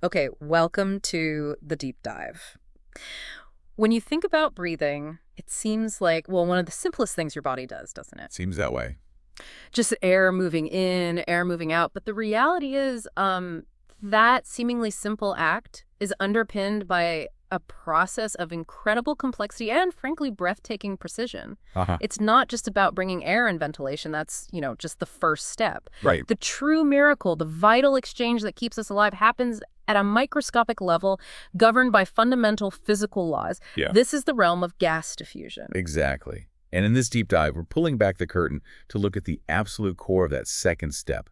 Okay, welcome to the deep dive. When you think about breathing, it seems like, well, one of the simplest things your body does, doesn't it? Seems that way. Just air moving in, air moving out. But the reality is, that seemingly simple act is underpinned by a process of incredible complexity and, frankly, breathtaking precision. Uh-huh. It's not just about bringing air in ventilation. That's, just the first step. Right. The true miracle, the vital exchange that keeps us alive happens at a microscopic level, governed by fundamental physical laws. Yeah. This is the realm of gas diffusion. Exactly. And in this deep dive, we're pulling back the curtain to look at the absolute core of that second step.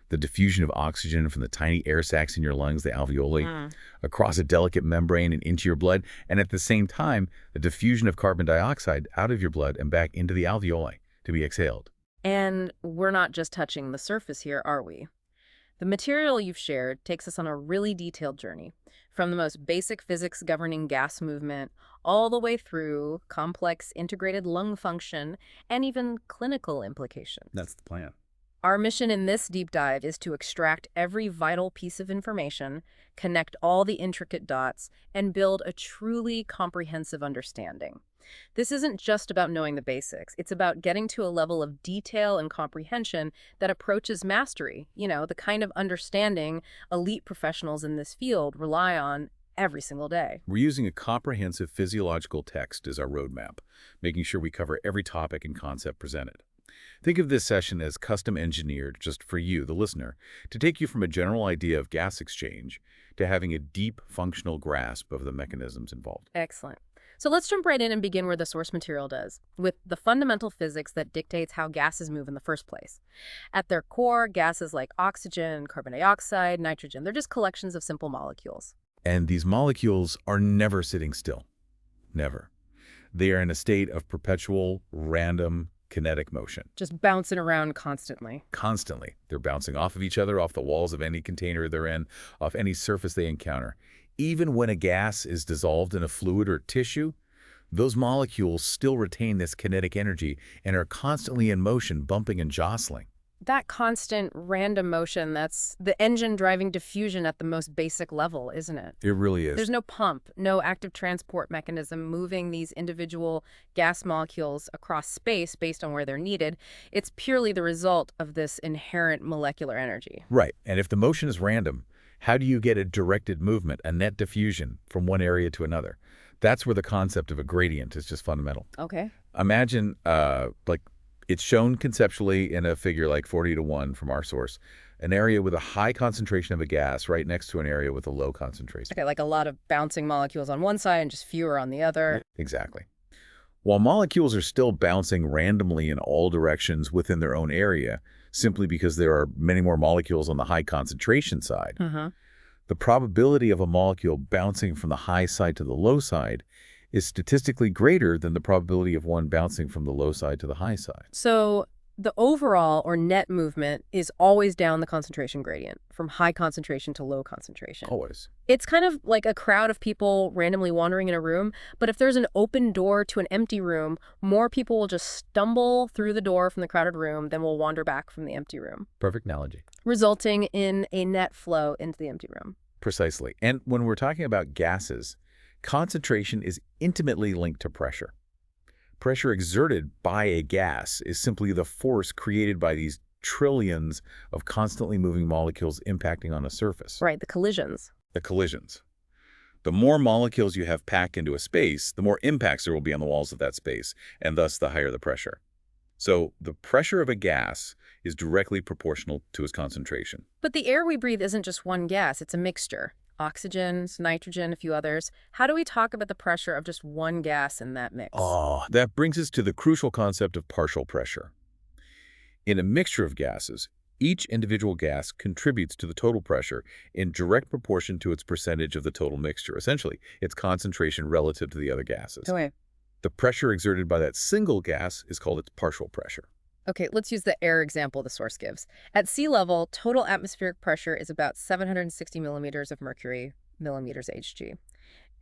The diffusion of oxygen from the tiny air sacs in your lungs, the alveoli, across a delicate membrane and into your blood, and at the same time, the diffusion of carbon dioxide out of your blood and back into the alveoli to be exhaled. And we're not just touching the surface here, are we? The material you've shared takes us on a really detailed journey, from the most basic physics governing gas movement all the way through complex integrated lung function and even clinical implications. That's the plan. Our mission in this deep dive is to extract every vital piece of information, connect all the intricate dots, and build a truly comprehensive understanding. This isn't just about knowing the basics. It's about getting to a level of detail and comprehension that approaches mastery, the kind of understanding elite professionals in this field rely on every single day. We're using a comprehensive physiological text as our roadmap, making sure we cover every topic and concept presented. Think of this session as custom engineered just for you, the listener, to take you from a general idea of gas exchange to having a deep functional grasp of the mechanisms involved. Excellent. So let's jump right in and begin where the source material does, with the fundamental physics that dictates how gases move in the first place. At their core, gases like oxygen, carbon dioxide, nitrogen, they're just collections of simple molecules. And these molecules are never sitting still. Never. They are in a state of perpetual, random, kinetic motion. Just bouncing around constantly. Constantly. They're bouncing off of each other, off the walls of any container they're in, off any surface they encounter. Even when a gas is dissolved in a fluid or tissue, those molecules still retain this kinetic energy and are constantly in motion, bumping and jostling. That constant random motion, that's the engine driving diffusion at the most basic level, isn't it? It really is. There's no pump, no active transport mechanism moving these individual gas molecules across space based on where they're needed. It's purely the result of this inherent molecular energy. Right. And if the motion is random, how do you get a directed movement, a net diffusion, from one area to another? That's where the concept of a gradient is just fundamental. Okay. Imagine, it's shown conceptually in a figure like 40:1 from our source, an area with a high concentration of a gas right next to an area with a low concentration. Okay, like a lot of bouncing molecules on one side and just fewer on the other. Exactly. While molecules are still bouncing randomly in all directions within their own area, simply because there are many more molecules on the high concentration side, the probability of a molecule bouncing from the high side to the low side is statistically greater than the probability of one bouncing from the low side to the high side. So the overall or net movement is always down the concentration gradient from high concentration to low concentration. Always. It's kind of like a crowd of people randomly wandering in a room, but if there's an open door to an empty room, more people will just stumble through the door from the crowded room than will wander back from the empty room, Perfect analogy. resulting in a net flow into the empty room. Precisely. And when we're talking about gases, concentration is intimately linked to pressure. Pressure exerted by a gas is simply the force created by these trillions of constantly moving molecules impacting on a surface. Right, the collisions. The collisions. The more molecules you have packed into a space, the more impacts there will be on the walls of that space, and thus the higher the pressure. So the pressure of a gas is directly proportional to its concentration. But the air we breathe isn't just one gas, it's a mixture. Oxygen, nitrogen, a few others. How do we talk about the pressure of just one gas in that mix? That brings us to the crucial concept of partial pressure. In a mixture of gases, each individual gas contributes to the total pressure in direct proportion to its percentage of the total mixture, essentially its concentration relative to the other gases. Okay. The pressure exerted by that single gas is called its partial pressure. Okay, let's use the air example the source gives. At sea level, total atmospheric pressure is about 760 millimeters of mercury, millimeters Hg.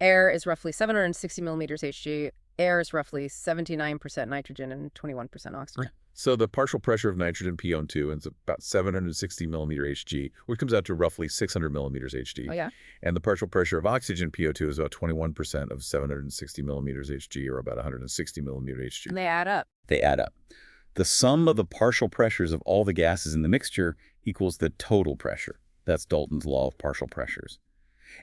Air is roughly 760 millimeters Hg, Air is roughly 79% nitrogen and 21% oxygen. So the partial pressure of nitrogen, PO2, is about 760 millimeter Hg, which comes out to roughly 600 millimeters Hg. Oh, yeah? And the partial pressure of oxygen, PO2, is about 21% of 760 millimeters Hg, or about 160 millimeter Hg. And they add up. They add up. The sum of the partial pressures of all the gases in the mixture equals the total pressure. That's Dalton's law of partial pressures.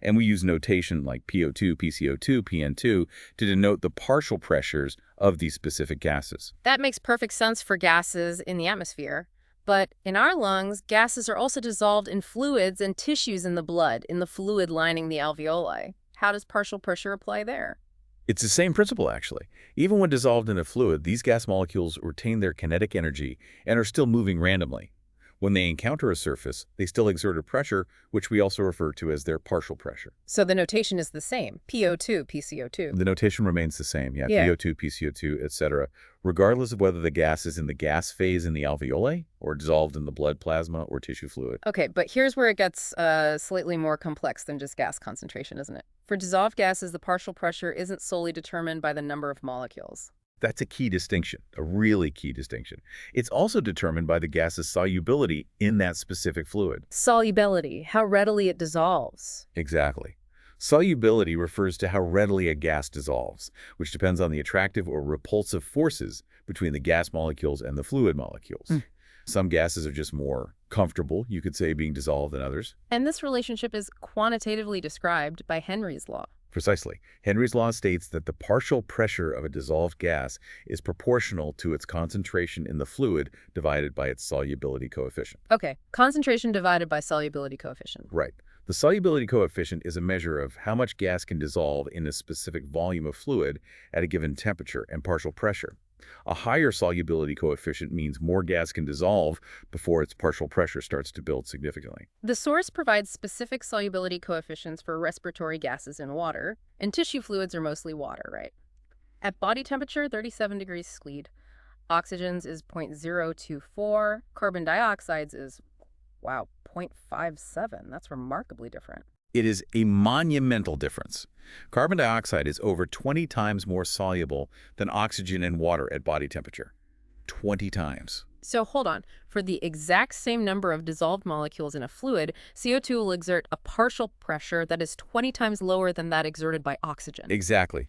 And we use notation like PO2, PCO2, PN2 to denote the partial pressures of these specific gases. That makes perfect sense for gases in the atmosphere. But in our lungs, gases are also dissolved in fluids and tissues in the blood, in the fluid lining the alveoli. How does partial pressure apply there? It's the same principle, actually. Even when dissolved in a fluid, these gas molecules retain their kinetic energy and are still moving randomly. When they encounter a surface, they still exert a pressure, which we also refer to as their partial pressure. So the notation is the same, PO2, PCO2. The notation remains the same, Yeah. PO2, PCO2, etc., regardless of whether the gas is in the gas phase in the alveoli or dissolved in the blood plasma or tissue fluid. Okay, but here's where it gets slightly more complex than just gas concentration, isn't it? For dissolved gases, the partial pressure isn't solely determined by the number of molecules. That's a key distinction, a really key distinction. It's also determined by the gas's solubility in that specific fluid. Solubility, how readily it dissolves. Exactly. Solubility refers to how readily a gas dissolves, which depends on the attractive or repulsive forces between the gas molecules and the fluid molecules. Some gases are just more comfortable, you could say, being dissolved than others. And this relationship is quantitatively described by Henry's law. Precisely. Henry's law states that the partial pressure of a dissolved gas is proportional to its concentration in the fluid divided by its solubility coefficient. Okay, concentration divided by solubility coefficient. Right. The solubility coefficient is a measure of how much gas can dissolve in a specific volume of fluid at a given temperature and partial pressure. A higher solubility coefficient means more gas can dissolve before its partial pressure starts to build significantly. The source provides specific solubility coefficients for respiratory gases in water, and tissue fluids are mostly water, right? At body temperature, 37 degrees Celsius, oxygen's is 0.024, carbon dioxide's is, wow, 0.57. That's remarkably different. It is a monumental difference. Carbon dioxide is over 20 times more soluble than oxygen and water at body temperature. 20 times. So hold on. For the exact same number of dissolved molecules in a fluid, CO2 will exert a partial pressure that is 20 times lower than that exerted by oxygen. Exactly.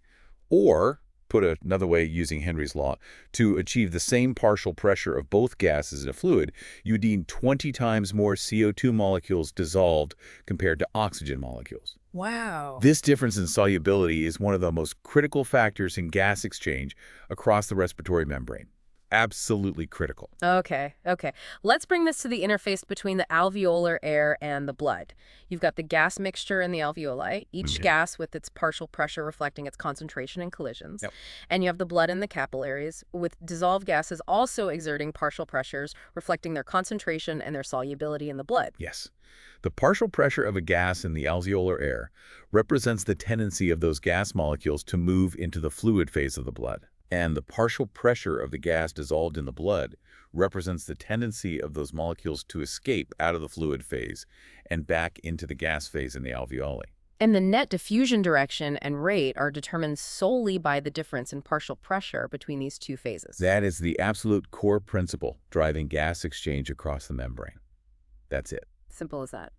Or, put another way using Henry's law, to achieve the same partial pressure of both gases in a fluid, you need 20 times more CO2 molecules dissolved compared to oxygen molecules. Wow. This difference in solubility is one of the most critical factors in gas exchange across the respiratory membrane. Absolutely critical. Okay. Let's bring this to the interface between the alveolar air and the blood. You've got the gas mixture in the alveoli, each gas with its partial pressure reflecting its concentration and collisions. Yep. And you have the blood in the capillaries, with dissolved gases also exerting partial pressures reflecting their concentration and their solubility in the blood. Yes. The partial pressure of a gas in the alveolar air represents the tendency of those gas molecules to move into the fluid phase of the blood. And the partial pressure of the gas dissolved in the blood represents the tendency of those molecules to escape out of the fluid phase and back into the gas phase in the alveoli. And the net diffusion direction and rate are determined solely by the difference in partial pressure between these two phases. That is the absolute core principle driving gas exchange across the membrane. That's it. Simple as that.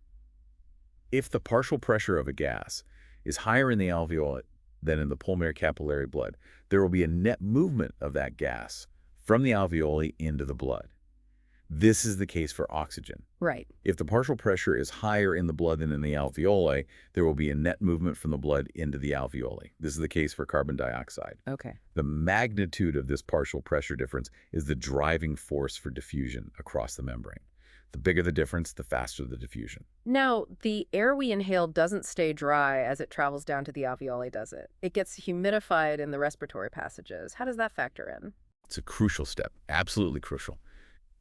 If the partial pressure of a gas is higher in the alveoli than in the pulmonary capillary blood, there will be a net movement of that gas from the alveoli into the blood. This is the case for oxygen. Right. If the partial pressure is higher in the blood than in the alveoli, there will be a net movement from the blood into the alveoli. This is the case for carbon dioxide. Okay. The magnitude of this partial pressure difference is the driving force for diffusion across the membrane. The bigger the difference, the faster the diffusion. Now, the air we inhale doesn't stay dry as it travels down to the alveoli, does it? It gets humidified in the respiratory passages. How does that factor in? It's a crucial step, absolutely crucial.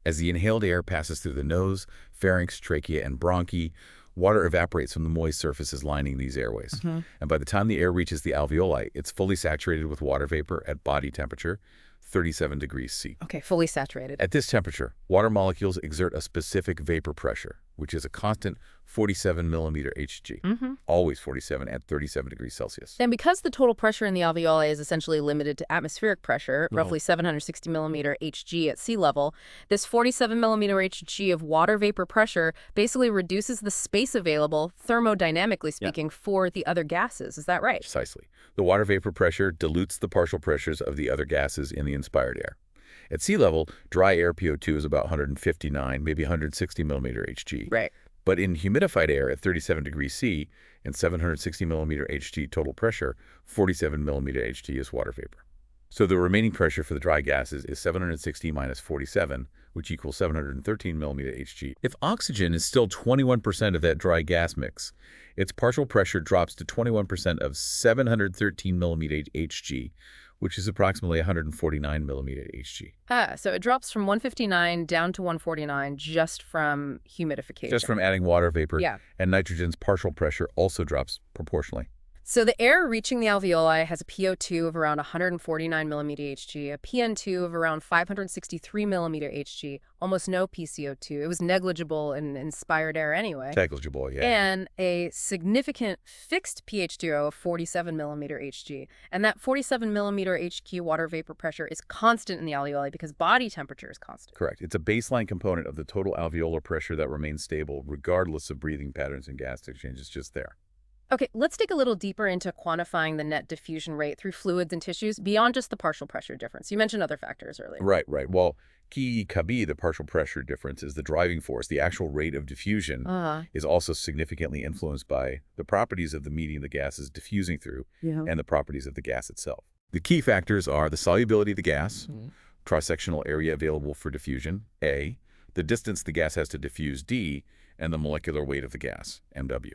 As the inhaled air passes through the nose, pharynx, trachea, and bronchi, water evaporates from the moist surfaces lining these airways. And by the time the air reaches the alveoli, it's fully saturated with water vapor at body temperature, 37 degrees C. Okay, fully saturated. At this temperature, water molecules exert a specific vapor pressure, which is a constant 47 millimeter Hg. Always 47 at 37 degrees Celsius. And because the total pressure in the alveoli is essentially limited to atmospheric pressure, roughly 760 millimeter Hg at sea level, this 47 millimeter Hg of water vapor pressure basically reduces the space available, thermodynamically speaking, for the other gases. Is that right? Precisely. The water vapor pressure dilutes the partial pressures of the other gases in the inspired air. At sea level, dry air PO2 is about 159, maybe 160 millimeter Hg. Right. But in humidified air at 37 degrees C and 760 millimeter Hg total pressure, 47 millimeter Hg is water vapor. So the remaining pressure for the dry gases is 760 minus 47, which equals 713 millimeter Hg. If oxygen is still 21% of that dry gas mix, its partial pressure drops to 21% of 713 millimeter Hg, which is approximately 149 millimeter Hg. So it drops from 159 down to 149 just from humidification. Just from adding water vapor. Yeah. And nitrogen's partial pressure also drops proportionally. So the air reaching the alveoli has a PO2 of around 149 millimeter Hg, a PN2 of around 563 millimeter Hg, almost no PCO2. It was negligible in inspired air anyway. Negligible, yeah. And a significant fixed pH2 of 47 millimeter Hg. And that 47 millimeter Hg water vapor pressure is constant in the alveoli because body temperature is constant. Correct. It's a baseline component of the total alveolar pressure that remains stable regardless of breathing patterns and gas exchange. It's just there. Okay, let's dig a little deeper into quantifying the net diffusion rate through fluids and tissues beyond just the partial pressure difference. You mentioned other factors earlier. Right. Well, Ki-Kabi, the partial pressure difference, is the driving force. The actual rate of diffusion is also significantly influenced by the properties of the medium the gas is diffusing through and the properties of the gas itself. The key factors are the solubility of the gas, cross-sectional area available for diffusion, A, the distance the gas has to diffuse, D, and the molecular weight of the gas, MW.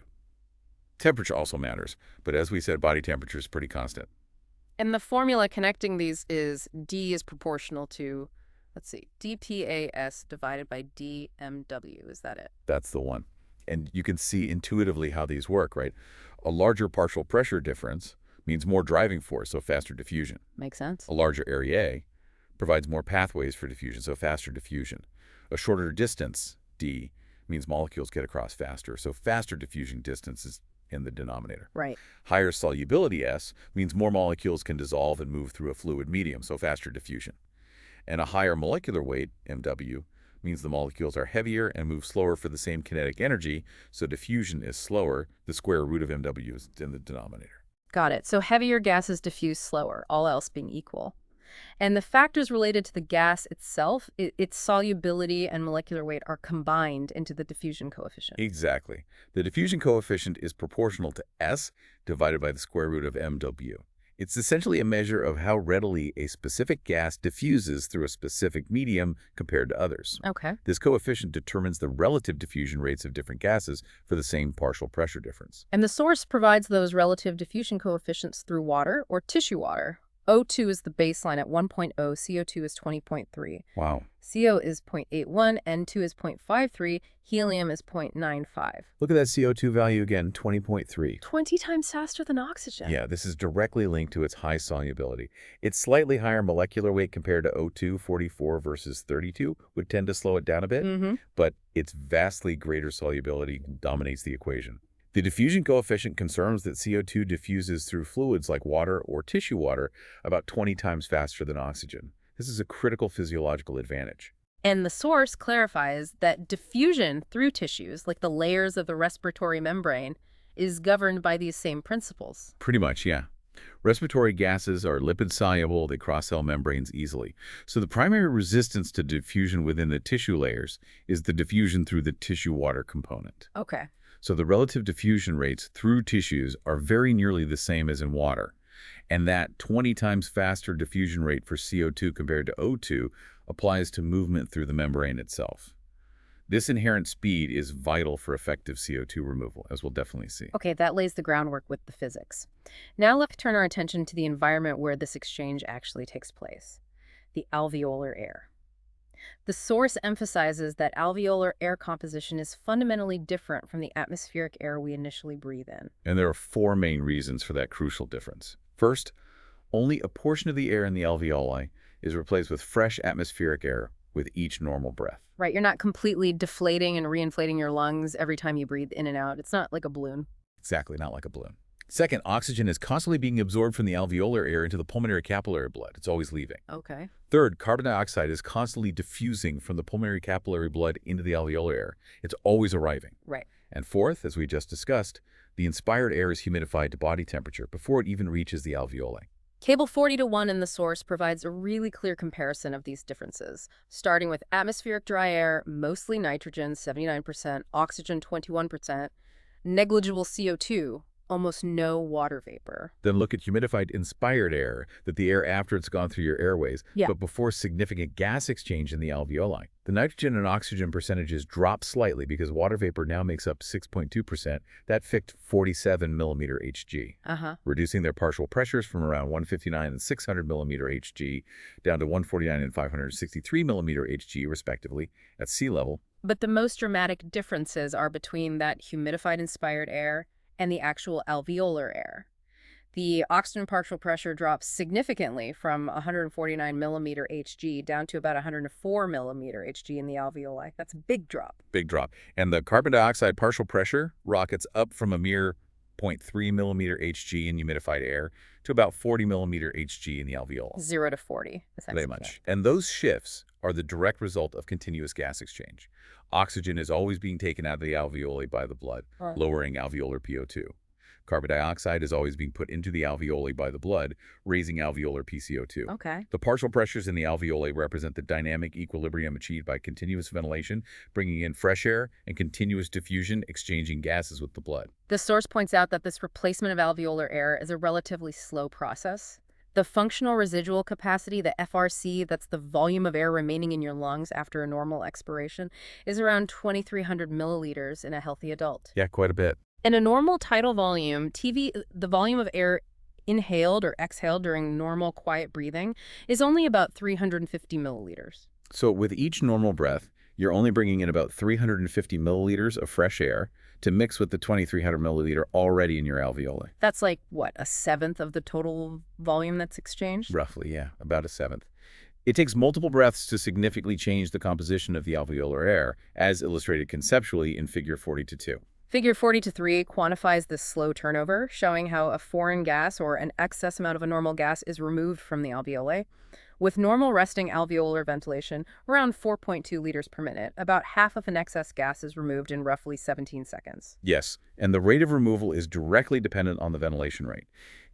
Temperature also matters, but as we said, body temperature is pretty constant. And the formula connecting these is D is proportional to, let's see, dPAS divided by dMW. Is that it? That's the one. And you can see intuitively how these work, right? A larger partial pressure difference means more driving force, so faster diffusion. Makes sense. A larger area provides more pathways for diffusion, so faster diffusion. A shorter distance, D, means molecules get across faster, so faster diffusion distance is in the denominator. Right. Higher solubility, S, means more molecules can dissolve and move through a fluid medium, so faster diffusion. And a higher molecular weight, MW, means the molecules are heavier and move slower for the same kinetic energy, so diffusion is slower. The square root of MW is in the denominator. Got it. So heavier gases diffuse slower, all else being equal. And the factors related to the gas itself, its solubility and molecular weight are combined into the diffusion coefficient. Exactly. The diffusion coefficient is proportional to S divided by the square root of MW. It's essentially a measure of how readily a specific gas diffuses through a specific medium compared to others. Okay. This coefficient determines the relative diffusion rates of different gases for the same partial pressure difference. And the source provides those relative diffusion coefficients through water or tissue water. O2 is the baseline at 1.0, CO2 is 20.3. Wow. CO is 0.81, N2 is 0.53, helium is 0.95. Look at that CO2 value again, 20.3. 20 times faster than oxygen. Yeah, this is directly linked to its high solubility. Its slightly higher molecular weight compared to O2, 44 versus 32, would tend to slow it down a bit, but its vastly greater solubility dominates the equation. The diffusion coefficient confirms that CO2 diffuses through fluids like water or tissue water about 20 times faster than oxygen. This is a critical physiological advantage. And the source clarifies that diffusion through tissues, like the layers of the respiratory membrane, is governed by these same principles. Pretty much, yeah. Respiratory gases are lipid-soluble, they cross cell membranes easily. So the primary resistance to diffusion within the tissue layers is the diffusion through the tissue water component. Okay. So the relative diffusion rates through tissues are very nearly the same as in water. And that 20 times faster diffusion rate for CO2 compared to O2 applies to movement through the membrane itself. This inherent speed is vital for effective CO2 removal, as we'll definitely see. Okay, that lays the groundwork with the physics. Now let's turn our attention to the environment where this exchange actually takes place, the alveolar air. The source emphasizes that alveolar air composition is fundamentally different from the atmospheric air we initially breathe in. And there are four main reasons for that crucial difference. First, only a portion of the air in the alveoli is replaced with fresh atmospheric air, with each normal breath. Right, you're not completely deflating and reinflating your lungs every time you breathe in and out. It's not like a balloon. Exactly, not like a balloon. Second, oxygen is constantly being absorbed from the alveolar air into the pulmonary capillary blood. It's always leaving. Okay. Third, carbon dioxide is constantly diffusing from the pulmonary capillary blood into the alveolar air. It's always arriving. Right. And fourth, as we just discussed, the inspired air is humidified to body temperature before it even reaches the alveoli. Table 40:1 in the source provides a really clear comparison of these differences, starting with atmospheric dry air, mostly nitrogen, 79%, oxygen, 21%, negligible CO2, almost no water vapor. Then look at humidified inspired air, that the air after it's gone through your airways, Yeah. but before significant gas exchange in the alveoli. The nitrogen and oxygen percentages drop slightly because water vapor now makes up 6.2%. That ficked 47 millimeter Hg, reducing their partial pressures from around 159 and 600 millimeter Hg down to 149 and 563 millimeter Hg, respectively, at sea level. But the most dramatic differences are between that humidified inspired air and the actual alveolar air. The oxygen partial pressure drops significantly from 149 millimeter Hg down to about 104 millimeter Hg in the alveoli. That's a big drop. Big drop. And the carbon dioxide partial pressure rockets up from a mere 0.3 millimeter Hg in humidified air to about 40 millimeter Hg in the alveoli. 0 to 40, essentially. Very much. And those shifts are the direct result of continuous gas exchange. Oxygen is always being taken out of the alveoli by the blood, lowering alveolar PO2. Carbon dioxide is always being put into the alveoli by the blood, raising alveolar PCO2. Okay. The partial pressures in the alveoli represent the dynamic equilibrium achieved by continuous ventilation, bringing in fresh air, and continuous diffusion, exchanging gases with the blood. The source points out that this replacement of alveolar air is a relatively slow process. The functional residual capacity, the FRC, that's the volume of air remaining in your lungs after a normal expiration, is around 2,300 milliliters in a healthy adult. Yeah, quite a bit. In a normal tidal volume, the volume of air inhaled or exhaled during normal quiet breathing is only about 350 milliliters. So with each normal breath, you're only bringing in about 350 milliliters of fresh air to mix with the 2,300 milliliter already in your alveoli. That's like, what, a seventh of the total volume that's exchanged? Roughly, yeah, about a seventh. It takes multiple breaths to significantly change the composition of the alveolar air, as illustrated conceptually in Figure 40-2. Figure 40-3 quantifies this slow turnover, showing how a foreign gas or an excess amount of a normal gas is removed from the alveoli. With normal resting alveolar ventilation, around 4.2 liters per minute, about half of an excess gas is removed in roughly 17 seconds. Yes, and the rate of removal is directly dependent on the ventilation rate.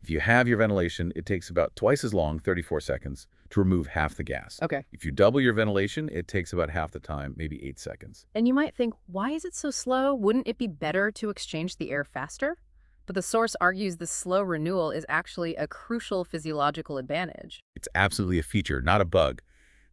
If you have your ventilation, it takes about twice as long, 34 seconds, to remove half the gas. Okay. If you double your ventilation, it takes about half the time, maybe 8 seconds. And you might think, why is it so slow? Wouldn't it be better to exchange the air faster? But the source argues the slow renewal is actually a crucial physiological advantage. It's absolutely a feature, not a bug.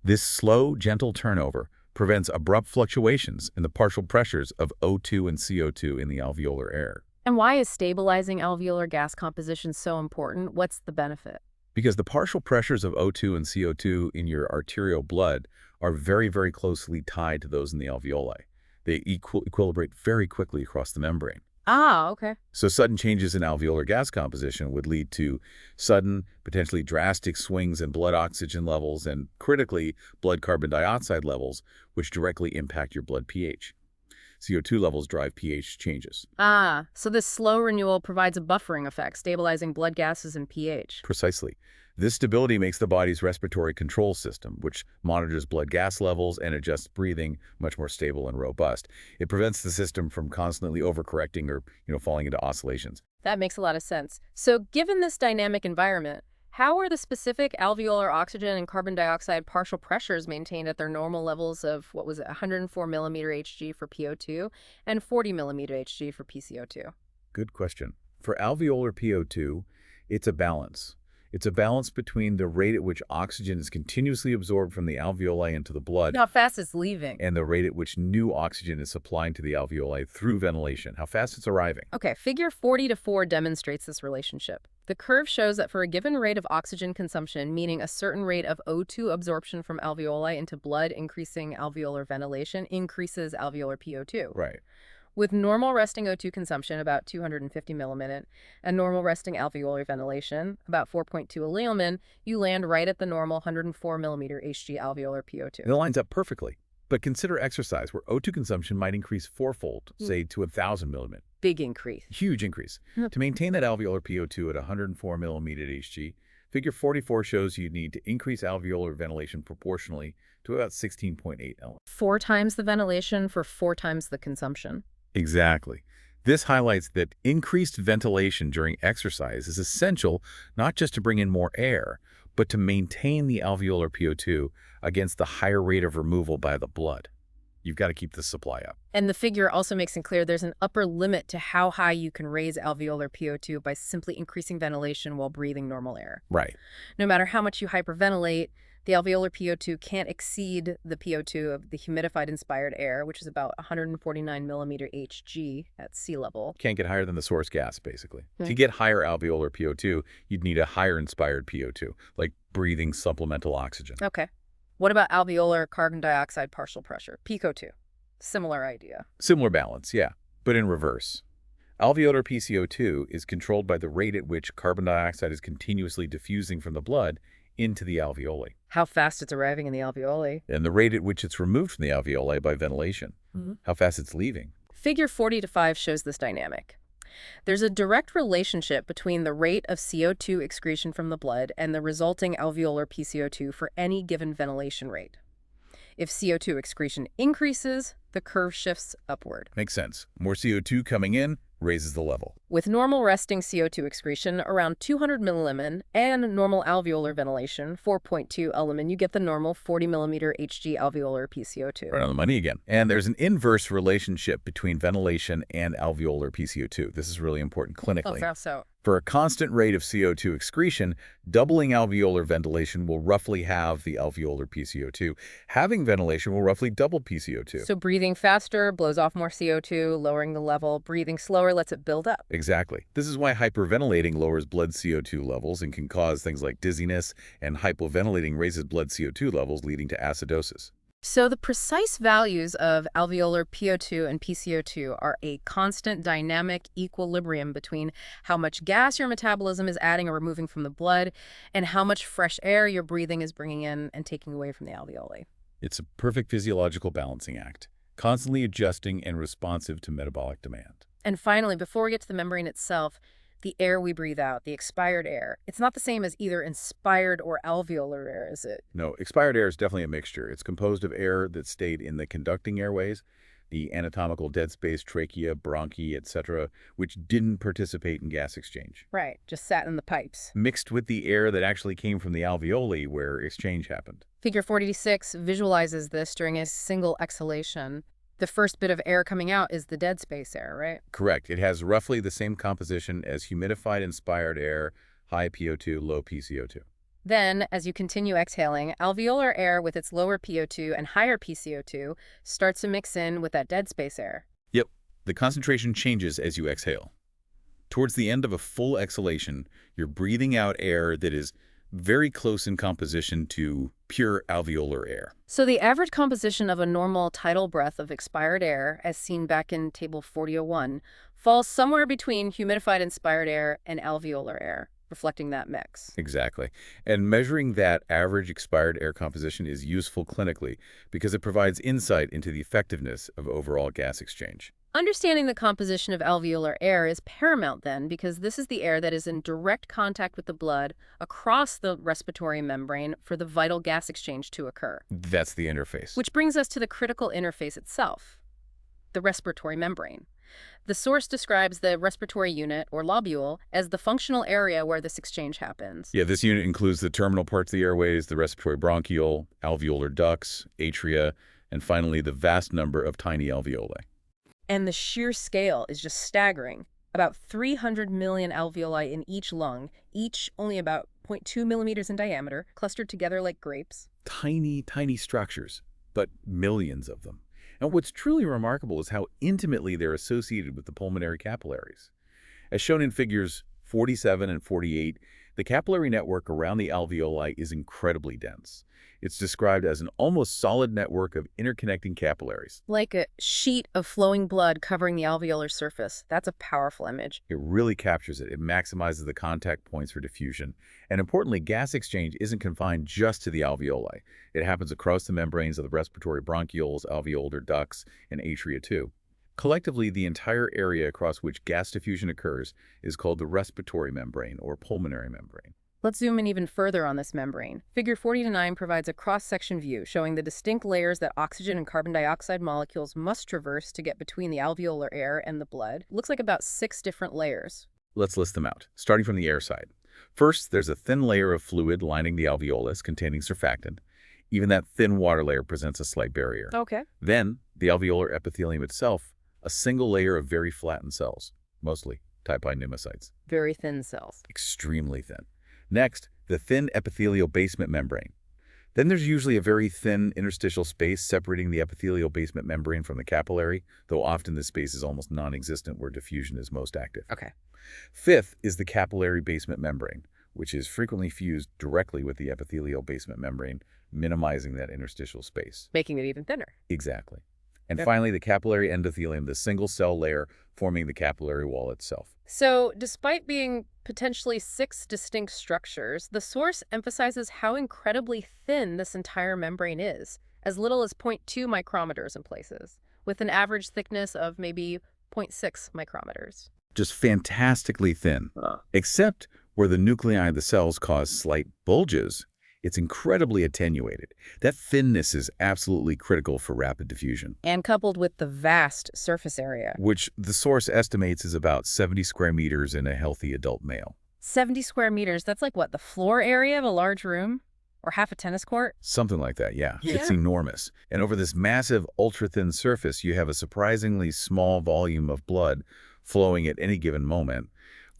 This slow, gentle turnover prevents abrupt fluctuations in the partial pressures of O2 and CO2 in the alveolar air. And why is stabilizing alveolar gas composition so important? What's the benefit? Because the partial pressures of O2 and CO2 in your arterial blood are very, very closely tied to those in the alveoli. They equilibrate very quickly across the membrane. Ah, okay. So sudden changes in alveolar gas composition would lead to sudden, potentially drastic swings in blood oxygen levels and, critically, blood carbon dioxide levels, which directly impact your blood pH. CO2 levels drive pH changes. Ah, so this slow renewal provides a buffering effect, stabilizing blood gases and pH. Precisely. This stability makes the body's respiratory control system, which monitors blood gas levels and adjusts breathing, much more stable and robust. It prevents the system from constantly overcorrecting or, falling into oscillations. That makes a lot of sense. So given this dynamic environment, how are the specific alveolar oxygen and carbon dioxide partial pressures maintained at their normal levels of, 104 millimeter Hg for PO2 and 40 millimeter Hg for PCO2? Good question. For alveolar PO2, it's a balance. It's a balance between the rate at which oxygen is continuously absorbed from the alveoli into the blood How fast it's leaving. and the rate at which new oxygen is supplying to the alveoli through ventilation, how fast it's arriving. Okay, figure 40-4 demonstrates this relationship. The curve shows that for a given rate of oxygen consumption, meaning a certain rate of O2 absorption from alveoli into blood, increasing alveolar ventilation increases alveolar PO2. Right. With normal resting O2 consumption, about 250 milliminute, and normal resting alveolar ventilation, about 4.2 millilmin, you land right at the normal 104 millimeter Hg alveolar PO2. It lines up perfectly. But consider exercise where O2 consumption might increase fourfold, say to 1,000 milliminute. Big increase. Huge increase. To maintain that alveolar PO2 at 104 millimeter Hg, figure 44 shows you need to increase alveolar ventilation proportionally to about 16.8 L. 4 times the ventilation for 4 times the consumption. Exactly. This highlights that increased ventilation during exercise is essential not just to bring in more air, but to maintain the alveolar PO2 against the higher rate of removal by the blood. You've got to keep the supply up. And the figure also makes it clear there's an upper limit to how high you can raise alveolar PO2 by simply increasing ventilation while breathing normal air. Right. No matter how much you hyperventilate, the alveolar PO2 can't exceed the PO2 of the humidified inspired air, which is about 149 millimeter Hg at sea level. Can't get higher than the source gas, basically. To get higher alveolar PO2, you'd need a higher inspired PO2, like breathing supplemental oxygen. Okay. What about alveolar carbon dioxide partial pressure, PCO2? Similar idea. Similar balance, yeah, but in reverse. Alveolar PCO2 is controlled by the rate at which carbon dioxide is continuously diffusing from the blood into the alveoli. How fast it's arriving in the alveoli. And the rate at which it's removed from the alveoli by ventilation. How fast it's leaving. Figure 40-5 shows this dynamic. There's a direct relationship between the rate of CO2 excretion from the blood and the resulting alveolar PCO2 for any given ventilation rate. If CO2 excretion increases, the curve shifts upward. Makes sense. More CO2 coming in raises the level. With normal resting CO2 excretion around 200 millimin and normal alveolar ventilation 4.2 millimin, you get the normal 40 millimeter Hg alveolar PCO2. Right on the money again. And there's an inverse relationship between ventilation and alveolar PCO2. This is really important clinically. Oh, so. For a constant rate of CO2 excretion, doubling alveolar ventilation will roughly halve the alveolar PCO2. Having ventilation will roughly double PCO2. So breathing faster blows off more CO2, lowering the level. Breathing slower lets it build up. Exactly. This is why hyperventilating lowers blood CO2 levels and can cause things like dizziness, and hypoventilating raises blood CO2 levels, leading to acidosis. So the precise values of alveolar PO2 and PCO2 are a constant dynamic equilibrium between how much gas your metabolism is adding or removing from the blood and how much fresh air your breathing is bringing in and taking away from the alveoli. It's a perfect physiological balancing act, constantly adjusting and responsive to metabolic demand. And finally, before we get to the membrane itself, the air we breathe out, the expired air, it's not the same as either inspired or alveolar air, is it? No, expired air is definitely a mixture. It's composed of air that stayed in the conducting airways, the anatomical dead space, trachea, bronchi, etc., which didn't participate in gas exchange. Right, just sat in the pipes. Mixed with the air that actually came from the alveoli where exchange happened. Figure 46 visualizes this during a single exhalation. The first bit of air coming out is the dead space air, right? Correct. It has roughly the same composition as humidified inspired air, high PO2, low PCO2. Then, as you continue exhaling, alveolar air with its lower PO2 and higher PCO2 starts to mix in with that dead space air. Yep. The concentration changes as you exhale. Towards the end of a full exhalation, you're breathing out air that is very close in composition to pure alveolar air. So the average composition of a normal tidal breath of expired air, as seen back in Table 4001, falls somewhere between humidified inspired air and alveolar air, reflecting that mix. Exactly. And measuring that average expired air composition is useful clinically because it provides insight into the effectiveness of overall gas exchange. Understanding the composition of alveolar air is paramount then, because this is the air that is in direct contact with the blood across the respiratory membrane for the vital gas exchange to occur. That's the interface. Which brings us to the critical interface itself, the respiratory membrane. The source describes the respiratory unit, or lobule, as the functional area where this exchange happens. Yeah, this unit includes the terminal parts of the airways, the respiratory bronchiole, alveolar ducts, atria, and finally the vast number of tiny alveoli. And the sheer scale is just staggering. About 300 million alveoli in each lung, each only about 0.2 millimeters in diameter, clustered together like grapes. Tiny, tiny structures, but millions of them. And what's truly remarkable is how intimately they're associated with the pulmonary capillaries. As shown in figures 47 and 48, The capillary network around the alveoli is incredibly dense. It's described as an almost solid network of interconnecting capillaries. Like a sheet of flowing blood covering the alveolar surface. That's a powerful image. It really captures it. It maximizes the contact points for diffusion. And importantly, gas exchange isn't confined just to the alveoli. It happens across the membranes of the respiratory bronchioles, alveolar ducts, and atria too. Collectively, the entire area across which gas diffusion occurs is called the respiratory membrane or pulmonary membrane. Let's zoom in even further on this membrane. Figure 40-9 provides a cross-section view showing the distinct layers that oxygen and carbon dioxide molecules must traverse to get between the alveolar air and the blood. It looks like about 6 different layers. Let's list them out, starting from the air side. First, there's a thin layer of fluid lining the alveolus containing surfactant. Even that thin water layer presents a slight barrier. Okay. Then, the alveolar epithelium itself, a single layer of very flattened cells, mostly type I pneumocytes. Very thin cells. Extremely thin. Next, the thin epithelial basement membrane. Then there's usually a very thin interstitial space separating the epithelial basement membrane from the capillary, though often this space is almost non-existent where diffusion is most active. Okay. Fifth is the capillary basement membrane, which is frequently fused directly with the epithelial basement membrane, minimizing that interstitial space. Making it even thinner. Exactly. And Yep. finally, the capillary endothelium, the single cell layer forming the capillary wall itself. So, despite being potentially 6 distinct structures, the source emphasizes how incredibly thin this entire membrane is, as little as 0.2 micrometers in places, with an average thickness of maybe 0.6 micrometers. Just fantastically thin. Except where the nuclei of the cells cause slight bulges, it's incredibly attenuated. That thinness is absolutely critical for rapid diffusion, And coupled with the vast surface area. which the source estimates is about 70 square meters in a healthy adult male. 70 square meters, that's like what, the floor area of a large room? Or half a tennis court? Something like that, yeah. It's Yeah. enormous. And over this massive, ultra-thin surface, you have a surprisingly small volume of blood flowing at any given moment.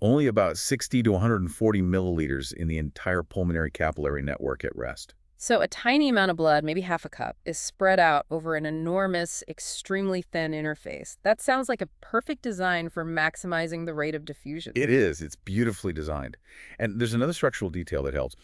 Only about 60 to 140 milliliters in the entire pulmonary capillary network at rest. So a tiny amount of blood, maybe half a cup, is spread out over an enormous, extremely thin interface. That sounds like a perfect design for maximizing the rate of diffusion. It is. It's beautifully designed. And there's another structural detail that helps.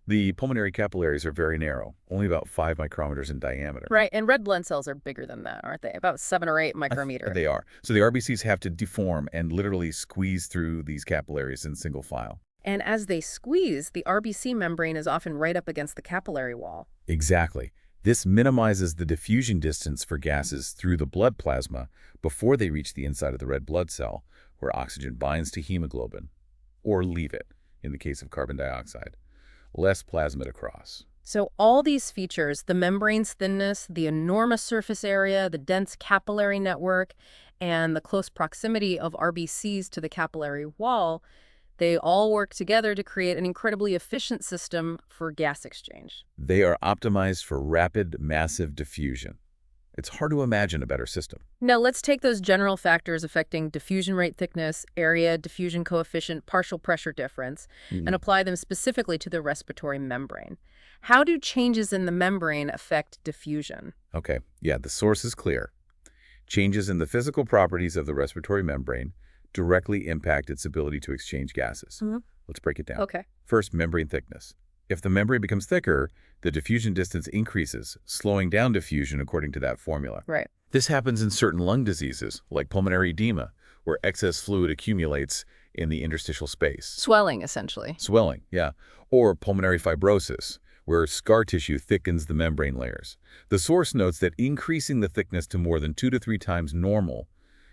The pulmonary capillaries are very narrow, only about 5 micrometers in diameter. Right, and red blood cells are bigger than that, aren't they? About 7 or 8 micrometer. They are. So the RBCs have to deform and literally squeeze through these capillaries in single file. And as they squeeze, the RBC membrane is often right up against the capillary wall. Exactly. This minimizes the diffusion distance for gases through the blood plasma before they reach the inside of the red blood cell, where oxygen binds to hemoglobin, or leave it, in the case of carbon dioxide. Less plasma to cross. So all these features, the membrane's thinness, the enormous surface area, the dense capillary network, and the close proximity of RBCs to the capillary wall, they all work together to create an incredibly efficient system for gas exchange. They are optimized for rapid, massive diffusion. It's hard to imagine a better system. Now let's take those general factors affecting diffusion rate thickness, area, diffusion coefficient, partial pressure difference, and apply them specifically to the respiratory membrane. How do changes in the membrane affect diffusion? Okay, yeah, the source is clear. Changes in the physical properties of the respiratory membrane directly impact its ability to exchange gases. Let's break it down. Okay. First, membrane thickness. If the membrane becomes thicker, the diffusion distance increases, slowing down diffusion according to that formula. Right. This happens in certain lung diseases, like pulmonary edema, where excess fluid accumulates in the interstitial space. Swelling, essentially. Swelling, yeah. Or pulmonary fibrosis, where scar tissue thickens the membrane layers. The source notes that increasing the thickness to more than 2 to 3 times normal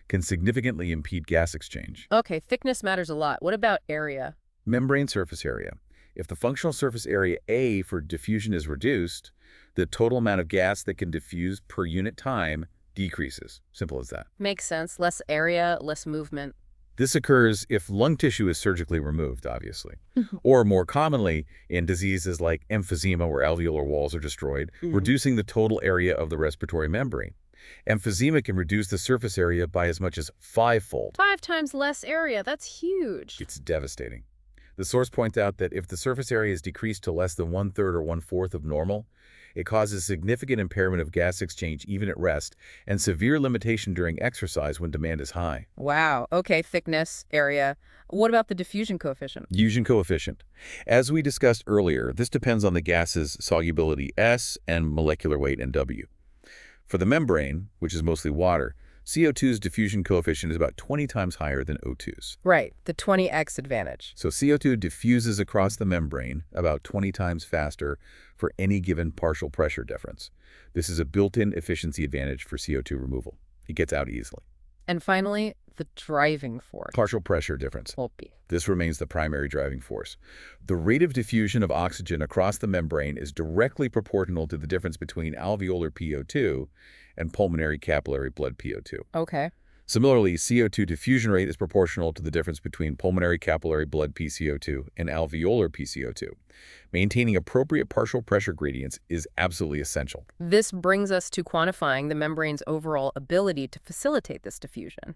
can significantly impede gas exchange. Okay, thickness matters a lot. What about area? Membrane surface area. If the functional surface area A for diffusion is reduced, the total amount of gas that can diffuse per unit time decreases. Simple as that. Makes sense. Less area, less movement. This occurs if lung tissue is surgically removed, obviously. Or more commonly, in diseases like emphysema where alveolar walls are destroyed, reducing the total area of the respiratory membrane. Emphysema can reduce the surface area by as much as 5-fold. 5 times less area. That's huge. It's devastating. The source points out that if the surface area is decreased to less than 1/3 or 1/4 of normal, it causes significant impairment of gas exchange even at rest and severe limitation during exercise when demand is high. Wow. Okay, thickness, area. What about the diffusion coefficient? Diffusion coefficient. As we discussed earlier, this depends on the gas's solubility S and molecular weight NW. For the membrane, which is mostly water, CO2's diffusion coefficient is about 20 times higher than O2's. Right, the 20x advantage. So CO2 diffuses across the membrane about 20 times faster for any given partial pressure difference. This is a built-in efficiency advantage for CO2 removal. It gets out easily. And finally, the driving force. Partial pressure difference. OP. This remains the primary driving force. The rate of diffusion of oxygen across the membrane is directly proportional to the difference between alveolar PO2 and pulmonary capillary blood PO2. Okay. Similarly, CO2 diffusion rate is proportional to the difference between pulmonary capillary blood PCO2 and alveolar PCO2. Maintaining appropriate partial pressure gradients is absolutely essential. This brings us to quantifying the membrane's overall ability to facilitate this diffusion.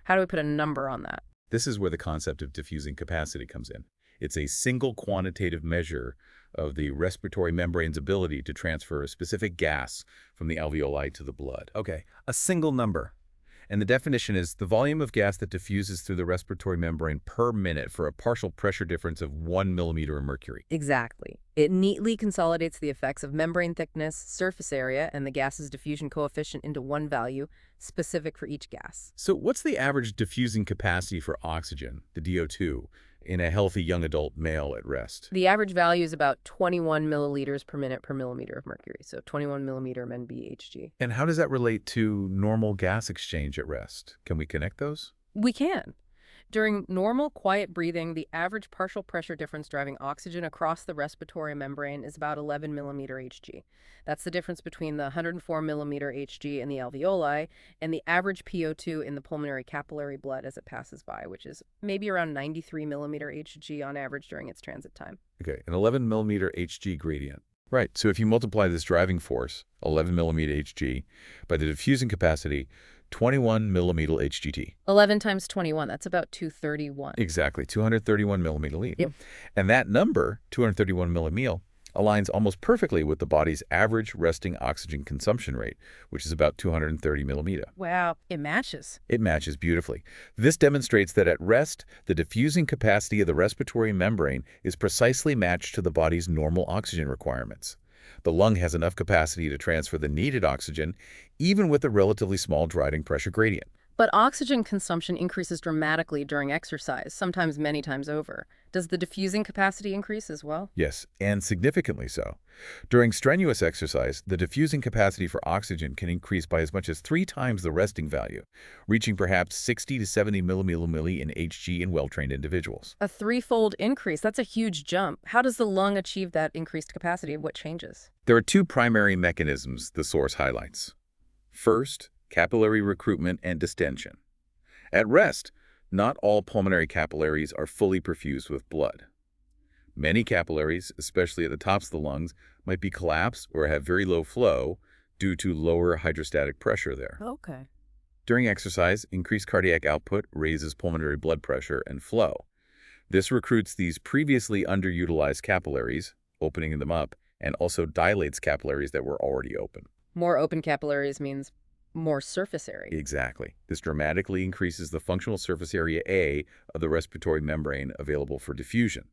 How do we put a number on that? This is where the concept of diffusing capacity comes in. It's a single quantitative measure of the respiratory membrane's ability to transfer a specific gas from the alveoli to the blood. Okay, a single number. And the definition is the volume of gas that diffuses through the respiratory membrane per minute for a partial pressure difference of 1 millimeter of mercury. Exactly. It neatly consolidates the effects of membrane thickness, surface area, and the gas's diffusion coefficient into one value specific for each gas. So what's the average diffusing capacity for oxygen, the DO2, in a healthy young adult male at rest? The average value is about 21 milliliters per minute per millimeter of mercury, so 21 millimeter MBHG. And how does that relate to normal gas exchange at rest? Can we connect those? We can. During normal, quiet breathing, the average partial pressure difference driving oxygen across the respiratory membrane is about 11 millimeter Hg. That's the difference between the 104 millimeter Hg in the alveoli and the average PO2 in the pulmonary capillary blood as it passes by, which is maybe around 93 millimeter Hg on average during its transit time. Okay, an 11 millimeter Hg gradient. Right, so if you multiply this driving force, 11 millimeter Hg, by the diffusing capacity, 21 millimeter HGT. 11 times 21, that's about 231. Exactly, 231 millimeter liter. Yep. And that number, 231 millimole, aligns almost perfectly with the body's average resting oxygen consumption rate, which is about 230 millimeter. Wow, it matches. It matches beautifully. This demonstrates that at rest, the diffusing capacity of the respiratory membrane is precisely matched to the body's normal oxygen requirements. The lung has enough capacity to transfer the needed oxygen, even with a relatively small driving pressure gradient. But oxygen consumption increases dramatically during exercise, sometimes many times over. Does the diffusing capacity increase as well? Yes, and significantly so. During strenuous exercise, the diffusing capacity for oxygen can increase by as much as 3 times the resting value, reaching perhaps 60 to 70 millimilli in Hg in well-trained individuals. A threefold increase. That's a huge jump. How does the lung achieve that increased capacity? What changes? There are 2 primary mechanisms the source highlights. First, capillary recruitment and distension. At rest, not all pulmonary capillaries are fully perfused with blood. Many capillaries, especially at the tops of the lungs, might be collapsed or have very low flow due to lower hydrostatic pressure there. Okay. During exercise, increased cardiac output raises pulmonary blood pressure and flow. This recruits these previously underutilized capillaries, opening them up, and also dilates capillaries that were already open. More open capillaries means more surface area. Exactly. This dramatically increases the functional surface area A of the respiratory membrane available for diffusion.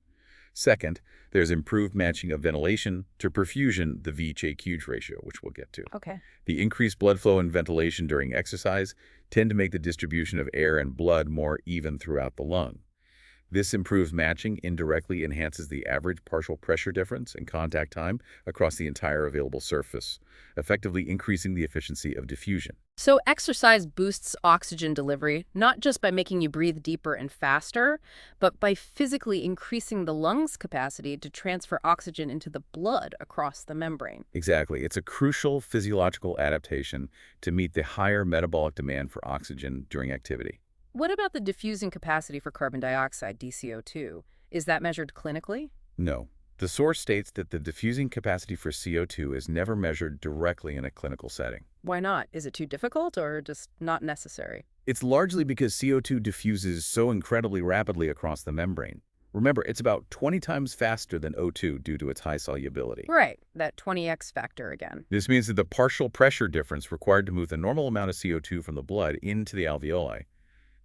Second, there's improved matching of ventilation to perfusion, the V-Ch-Q ratio, which we'll get to. Okay. The increased blood flow and ventilation during exercise tend to make the distribution of air and blood more even throughout the lung. This improved matching indirectly enhances the average partial pressure difference and contact time across the entire available surface, effectively increasing the efficiency of diffusion. So exercise boosts oxygen delivery, not just by making you breathe deeper and faster, but by physically increasing the lungs' capacity to transfer oxygen into the blood across the membrane. Exactly. It's a crucial physiological adaptation to meet the higher metabolic demand for oxygen during activity. What about the diffusing capacity for carbon dioxide, DCO2? Is that measured clinically? No. The source states that the diffusing capacity for CO2 is never measured directly in a clinical setting. Why not? Is it too difficult or just not necessary? It's largely because CO2 diffuses so incredibly rapidly across the membrane. Remember, it's about 20 times faster than O2 due to its high solubility. Right, that 20x factor again. This means that the partial pressure difference required to move the normal amount of CO2 from the blood into the alveoli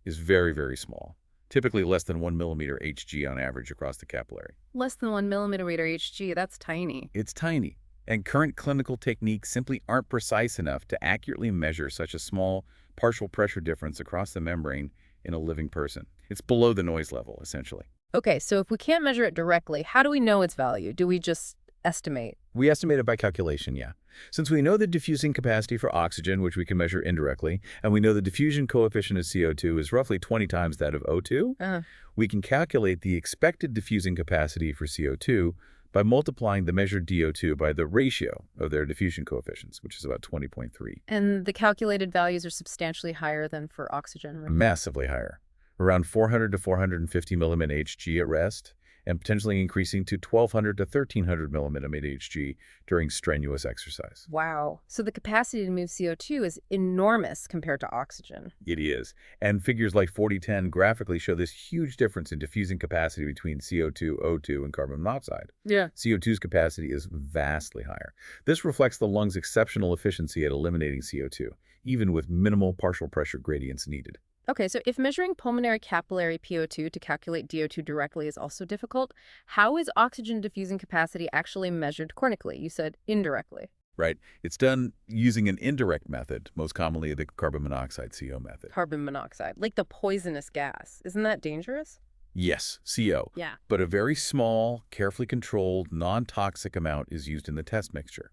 is very, very small, typically less than 1 millimeter Hg on average across the capillary. Less than 1 millimeter Hg, that's tiny. It's tiny, and current clinical techniques simply aren't precise enough to accurately measure such a small partial pressure difference across the membrane in a living person. It's below the noise level, essentially. Okay, so if we can't measure it directly, how do we know its value? Do we just estimate? We estimate it by calculation, yeah. Since we know the diffusing capacity for oxygen, which we can measure indirectly, and we know the diffusion coefficient of CO2 is roughly 20 times that of O2, we can calculate the expected diffusing capacity for CO2 by multiplying the measured DO2 by the ratio of their diffusion coefficients, which is about 20.3. And the calculated values are substantially higher than for oxygen, right? Massively higher, around 400 to 450 millimin Hg at rest, and potentially increasing to 1,200 to 1,300 millimin Hg during strenuous exercise. Wow. So the capacity to move CO2 is enormous compared to oxygen. It is. And figures like 4010 graphically show this huge difference in diffusing capacity between CO2, O2, and carbon monoxide. Yeah. CO2's capacity is vastly higher. This reflects the lungs' exceptional efficiency at eliminating CO2, even with minimal partial pressure gradients needed. Okay, so if measuring pulmonary capillary PO2 to calculate DO2 directly is also difficult, how is oxygen diffusing capacity actually measured clinically? You said indirectly. Right. It's done using an indirect method, most commonly the carbon monoxide CO method. Carbon monoxide, like the poisonous gas. Isn't that dangerous? Yes, CO. Yeah. But a very small, carefully controlled, non-toxic amount is used in the test mixture.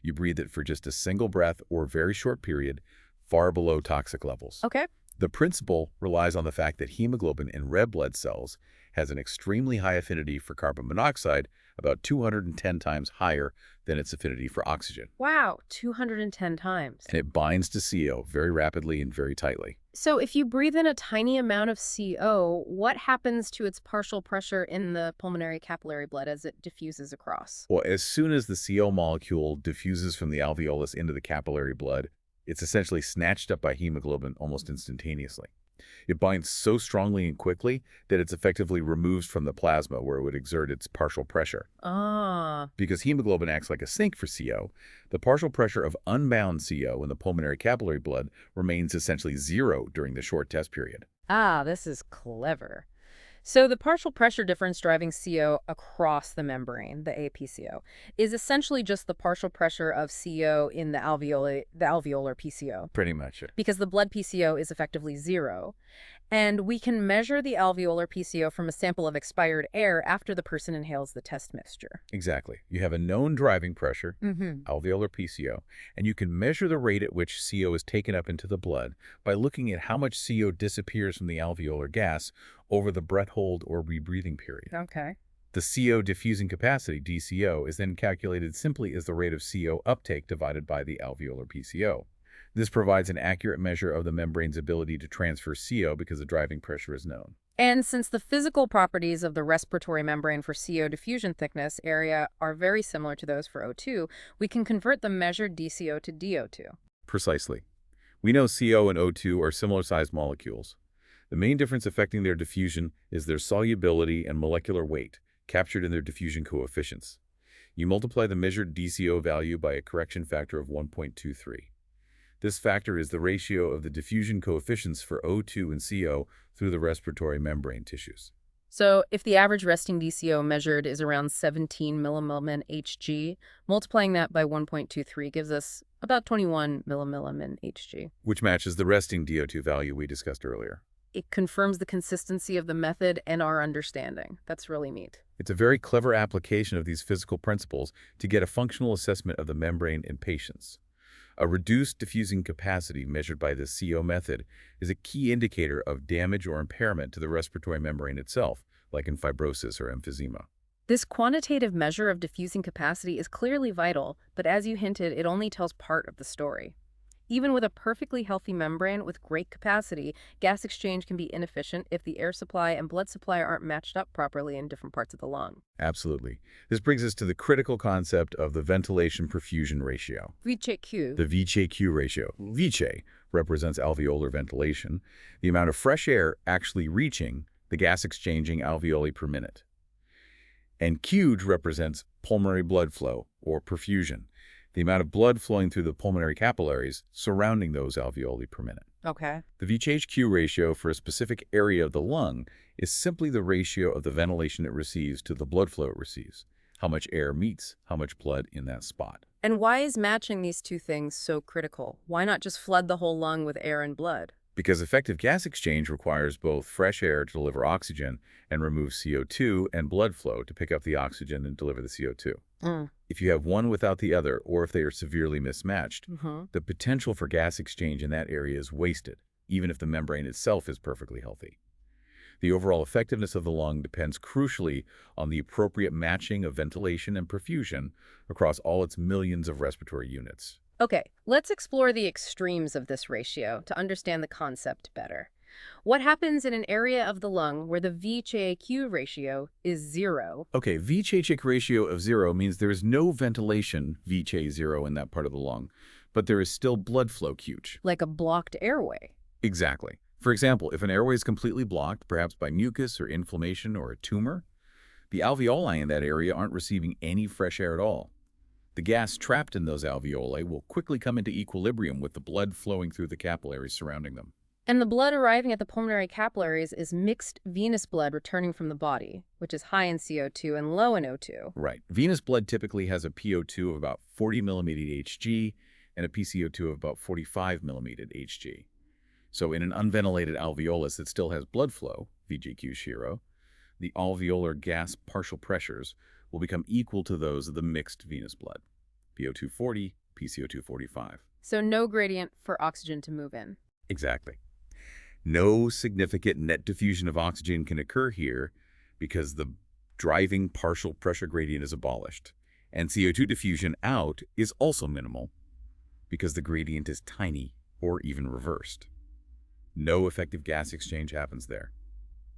You breathe it for just a single breath or very short period, far below toxic levels. Okay. The principle relies on the fact that hemoglobin in red blood cells has an extremely high affinity for carbon monoxide, about 210 times higher than its affinity for oxygen. Wow, 210 times. And it binds to CO very rapidly and very tightly. So if you breathe in a tiny amount of CO, what happens to its partial pressure in the pulmonary capillary blood as it diffuses across? Well, as soon as the CO molecule diffuses from the alveolus into the capillary blood, it's essentially snatched up by hemoglobin almost instantaneously. It binds so strongly and quickly that it's effectively removed from the plasma where it would exert its partial pressure. Because hemoglobin acts like a sink for CO, the partial pressure of unbound CO in the pulmonary capillary blood remains essentially zero during the short test period. This is clever. So the partial pressure difference driving CO across the membrane, the APCO, is essentially just the partial pressure of CO in the alveolar PCO. Pretty much. Because the blood PCO is effectively zero. And we can measure the alveolar PCO from a sample of expired air after the person inhales the test mixture. Exactly. You have a known driving pressure, alveolar PCO, and you can measure the rate at which CO is taken up into the blood by looking at how much CO disappears from the alveolar gas over the breath hold or rebreathing period. Okay. The CO diffusing capacity, DCO, is then calculated simply as the rate of CO uptake divided by the alveolar PCO. This provides an accurate measure of the membrane's ability to transfer CO because the driving pressure is known. And since the physical properties of the respiratory membrane for CO diffusion thickness area are very similar to those for O2, we can convert the measured DCO to DO2. Precisely. We know CO and O2 are similar-sized molecules. The main difference affecting their diffusion is their solubility and molecular weight, captured in their diffusion coefficients. You multiply the measured DCO value by a correction factor of 1.23. This factor is the ratio of the diffusion coefficients for O2 and CO through the respiratory membrane tissues. So if the average resting DCO measured is around 17 millimillimin Hg, multiplying that by 1.23 gives us about 21 millimillimin Hg. Which matches the resting DO2 value we discussed earlier. It confirms the consistency of the method and our understanding. That's really neat. It's a very clever application of these physical principles to get a functional assessment of the membrane in patients. A reduced diffusing capacity measured by the CO method is a key indicator of damage or impairment to the respiratory membrane itself, like in fibrosis or emphysema. This quantitative measure of diffusing capacity is clearly vital, but as you hinted, it only tells part of the story. Even with a perfectly healthy membrane with great capacity, gas exchange can be inefficient if the air supply and blood supply aren't matched up properly in different parts of the lung. Absolutely. This brings us to the critical concept of the ventilation-perfusion ratio. VCQ. The VCQ ratio. VC represents alveolar ventilation, the amount of fresh air actually reaching the gas exchanging alveoli per minute. And QG represents pulmonary blood flow, or perfusion, the amount of blood flowing through the pulmonary capillaries surrounding those alveoli per minute. Okay. The VHH-Q ratio for a specific area of the lung is simply the ratio of the ventilation it receives to the blood flow it receives, how much air meets how much blood in that spot. And why is matching these two things so critical? Why not just flood the whole lung with air and blood? Because effective gas exchange requires both fresh air to deliver oxygen and remove CO2 and blood flow to pick up the oxygen and deliver the CO2. If you have one without the other, or if they are severely mismatched, the potential for gas exchange in that area is wasted, even if the membrane itself is perfectly healthy. The overall effectiveness of the lung depends crucially on the appropriate matching of ventilation and perfusion across all its millions of respiratory units. Okay, let's explore the extremes of this ratio to understand the concept better. What happens in an area of the lung where the VHH-Q ratio is 0? Okay, VHH ratio of 0 means there is no ventilation, VHH 0, in that part of the lung, but there is still blood flow QG. Like a blocked airway. Exactly. For example, if an airway is completely blocked, perhaps by mucus or inflammation or a tumor, the alveoli in that area aren't receiving any fresh air at all. The gas trapped in those alveoli will quickly come into equilibrium with the blood flowing through the capillaries surrounding them. And the blood arriving at the pulmonary capillaries is mixed venous blood returning from the body, which is high in CO2 and low in O2. Right. Venous blood typically has a PO2 of about 40 millimeter Hg and a PCO2 of about 45 millimeter Hg. So in an unventilated alveolus that still has blood flow, VGQ0, the alveolar gas partial pressures will become equal to those of the mixed venous blood, PO2 40, PCO2 45. So no gradient for oxygen to move in. Exactly. No significant net diffusion of oxygen can occur here because the driving partial pressure gradient is abolished. And CO2 diffusion out is also minimal because the gradient is tiny or even reversed. No effective gas exchange happens there.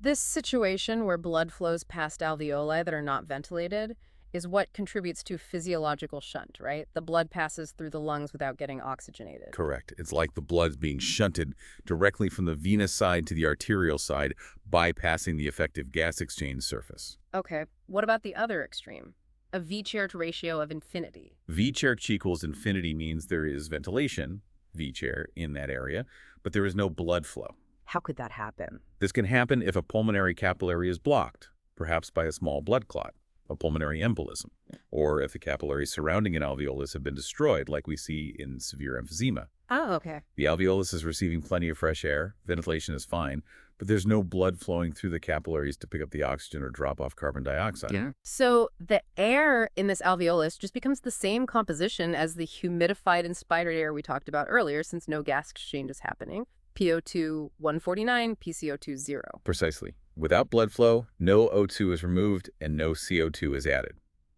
This situation where blood flows past alveoli that are not ventilated is what contributes to physiological shunt, right? The blood passes through the lungs without getting oxygenated. Correct. It's like the blood being shunted directly from the venous side to the arterial side, bypassing the effective gas exchange surface. Okay, what about the other extreme? A V-chair ratio of infinity. V-chair equals infinity means there is ventilation, V-chair, in that area, but there is no blood flow. How could that happen? This can happen if a pulmonary capillary is blocked, perhaps by a small blood clot, a pulmonary embolism, or if the capillaries surrounding an alveolus have been destroyed, like we see in severe emphysema. Oh, okay. The alveolus is receiving plenty of fresh air, ventilation is fine, but there's no blood flowing through the capillaries to pick up the oxygen or drop off carbon dioxide. Yeah. So the air in this alveolus just becomes the same composition as the humidified inspired air we talked about earlier, since no gas exchange is happening. PO2 149, PCO2 0. Precisely. Without blood flow, no O2 is removed and no CO2 is added.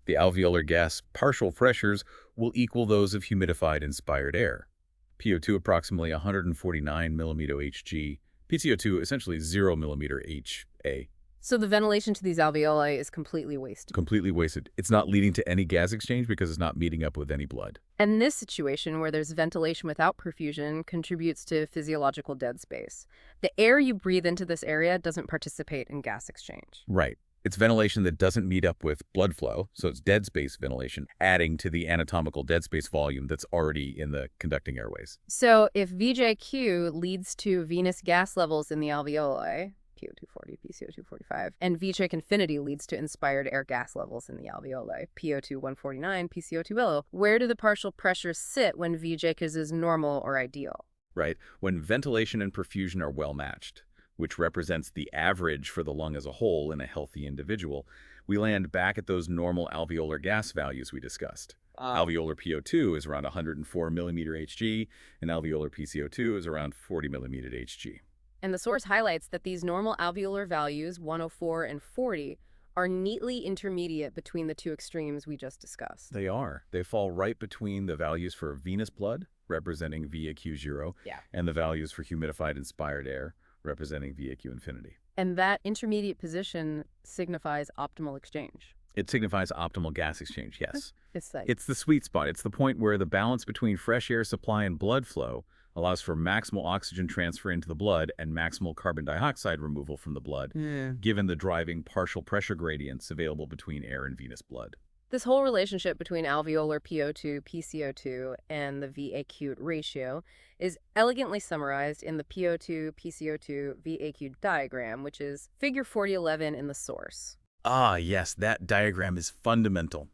The alveolar gas partial pressures will equal those of humidified inspired air. PO2 approximately 149 millimeter Hg, PCO2 essentially 0 millimeter HA. So the ventilation to these alveoli is completely wasted. Completely wasted. It's not leading to any gas exchange because it's not meeting up with any blood. And this situation where there's ventilation without perfusion contributes to physiological dead space. The air you breathe into this area doesn't participate in gas exchange. Right. It's ventilation that doesn't meet up with blood flow, so it's dead space ventilation, adding to the anatomical dead space volume that's already in the conducting airways. So if VJQ leads to venous gas levels in the alveoli, PO240, PCO245, and VCHIC infinity leads to inspired air gas levels in the alveoli, PO2 149, PCO2 below, where do the partial pressures sit when VJIC is normal or ideal? Right. When ventilation and perfusion are well matched, which represents the average for the lung as a whole in a healthy individual, we land back at those normal alveolar gas values we discussed. Alveolar PO2 is around 104 millimeter Hg, and alveolar PCO2 is around 40 millimeter Hg. And the source highlights that these normal alveolar values, 104 and 40, are neatly intermediate between the two extremes we just discussed. They are. They fall right between the values for venous blood, representing VAQ0, and the values for humidified inspired air, representing VAQ infinity. And that intermediate position signifies optimal exchange. It signifies optimal gas exchange, yes. It's the sweet spot. It's the point where the balance between fresh air supply and blood flow allows for maximal oxygen transfer into the blood and maximal carbon dioxide removal from the blood, given the driving partial pressure gradients available between air and venous blood. This whole relationship between alveolar PO2, PCO2, and the V-acute ratio is elegantly summarized in the PO2, PCO2, V-acute diagram, which is figure 4011 in the source. Ah, yes, that diagram is fundamental.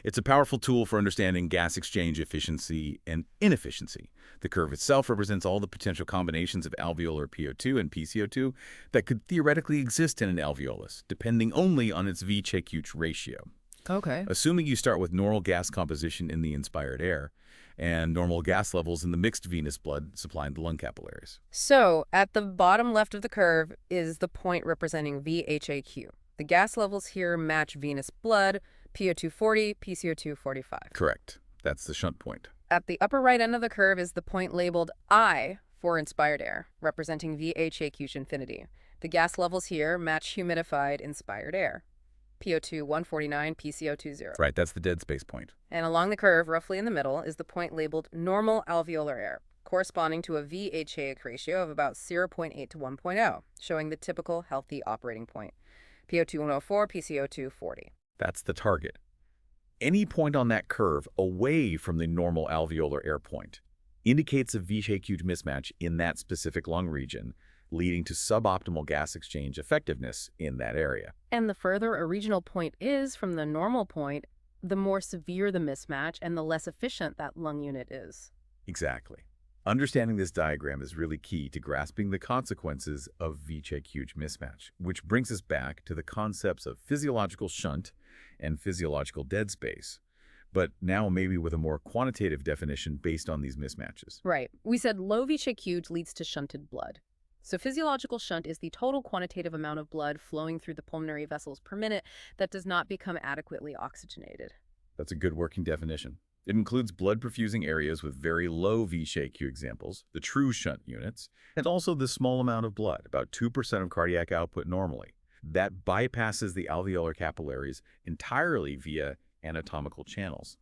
It's a powerful tool for understanding gas exchange efficiency and inefficiency. The curve itself represents all the potential combinations of alveolar PO2 and PCO2 that could theoretically exist in an alveolus, depending only on its V-acute ratio. Okay. Assuming you start with normal gas composition in the inspired air and normal gas levels in the mixed venous blood supplying the lung capillaries. So, at the bottom left of the curve is the point representing VHAQ. The gas levels here match venous blood, PO2 40, PCO2 45. Correct. That's the shunt point. At the upper right end of the curve is the point labeled I for inspired air, representing VHAQ infinity. The gas levels here match humidified inspired air. PO2 149, PCO2 0. Right, that's the dead space point. And along the curve, roughly in the middle, is the point labeled normal alveolar air, corresponding to a VHAQ ratio of about 0.8 to 1.0, showing the typical healthy operating point. PO2 104, PCO2 40. That's the target. Any point on that curve away from the normal alveolar air point indicates a V-shaped mismatch in that specific lung region, leading to suboptimal gas exchange effectiveness in that area. And the further a regional point is from the normal point, the more severe the mismatch and the less efficient that lung unit is. Exactly. Understanding this diagram is really key to grasping the consequences of V-shaped mismatch, which brings us back to the concepts of physiological shunt and physiological dead space, but now maybe with a more quantitative definition based on these mismatches. Right. We said low VHAQ leads to shunted blood. So physiological shunt is the total quantitative amount of blood flowing through the pulmonary vessels per minute that does not become adequately oxygenated. That's a good working definition. It includes blood perfusing areas with very low V-shaped examples, the true shunt units, and also the small amount of blood, about 2% of cardiac output normally, that bypasses the alveolar capillaries entirely via anatomical channels,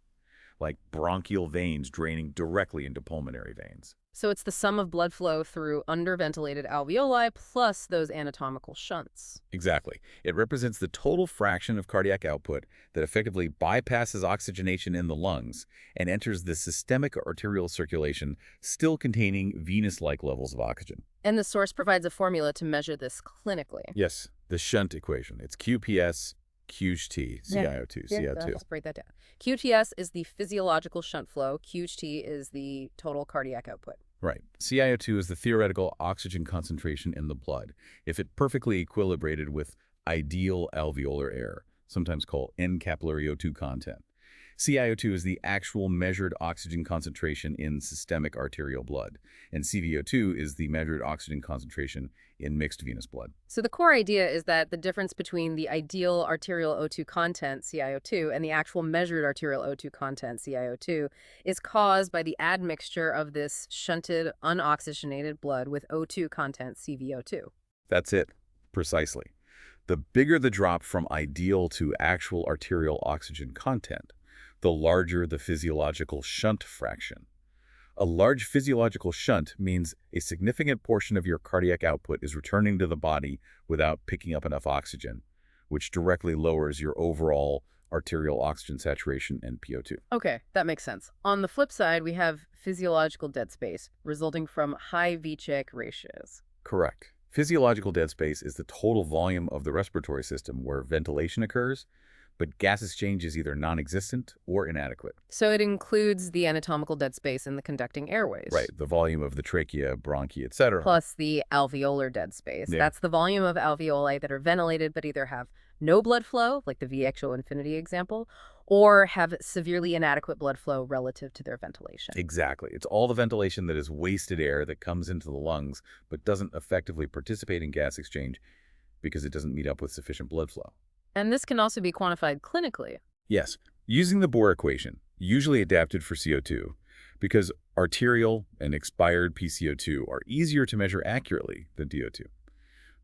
like bronchial veins draining directly into pulmonary veins. So it's the sum of blood flow through underventilated alveoli plus those anatomical shunts. Exactly. It represents the total fraction of cardiac output that effectively bypasses oxygenation in the lungs and enters the systemic arterial circulation, still containing venous-like levels of oxygen. And the source provides a formula to measure this clinically. Yes, the shunt equation. It's QPS, QT, CiO2, CO2. Let's break that down. QTS is the physiological shunt flow. QT is the total cardiac output. Right. CiO2 is the theoretical oxygen concentration in the blood, if it perfectly equilibrated with ideal alveolar air, sometimes called end-capillary O2 content. CiO2 is the actual measured oxygen concentration in systemic arterial blood, and CVO2 is the measured oxygen concentration in mixed venous blood. So the core idea is that the difference between the ideal arterial O2 content, CiO2, and the actual measured arterial O2 content, CiO2, is caused by the admixture of this shunted, unoxygenated blood with O2 content, CVO2. That's it, precisely. The bigger the drop from ideal to actual arterial oxygen content, the larger the physiological shunt fraction. A large physiological shunt means a significant portion of your cardiac output is returning to the body without picking up enough oxygen, which directly lowers your overall arterial oxygen saturation and PO2. Okay, that makes sense. On the flip side, we have physiological dead space, resulting from high V-check ratios. Correct. Physiological dead space is the total volume of the respiratory system where ventilation occurs, but gas exchange is either non-existent or inadequate. So it includes the anatomical dead space in the conducting airways. Right, the volume of the trachea, bronchi, etc. Plus the alveolar dead space. Yeah. That's the volume of alveoli that are ventilated but either have no blood flow, like the V-actual infinity example, or have severely inadequate blood flow relative to their ventilation. Exactly. It's all the ventilation that is wasted air that comes into the lungs but doesn't effectively participate in gas exchange because it doesn't meet up with sufficient blood flow. And this can also be quantified clinically. Yes, using the Bohr equation, usually adapted for CO2, because arterial and expired PCO2 are easier to measure accurately than DO2.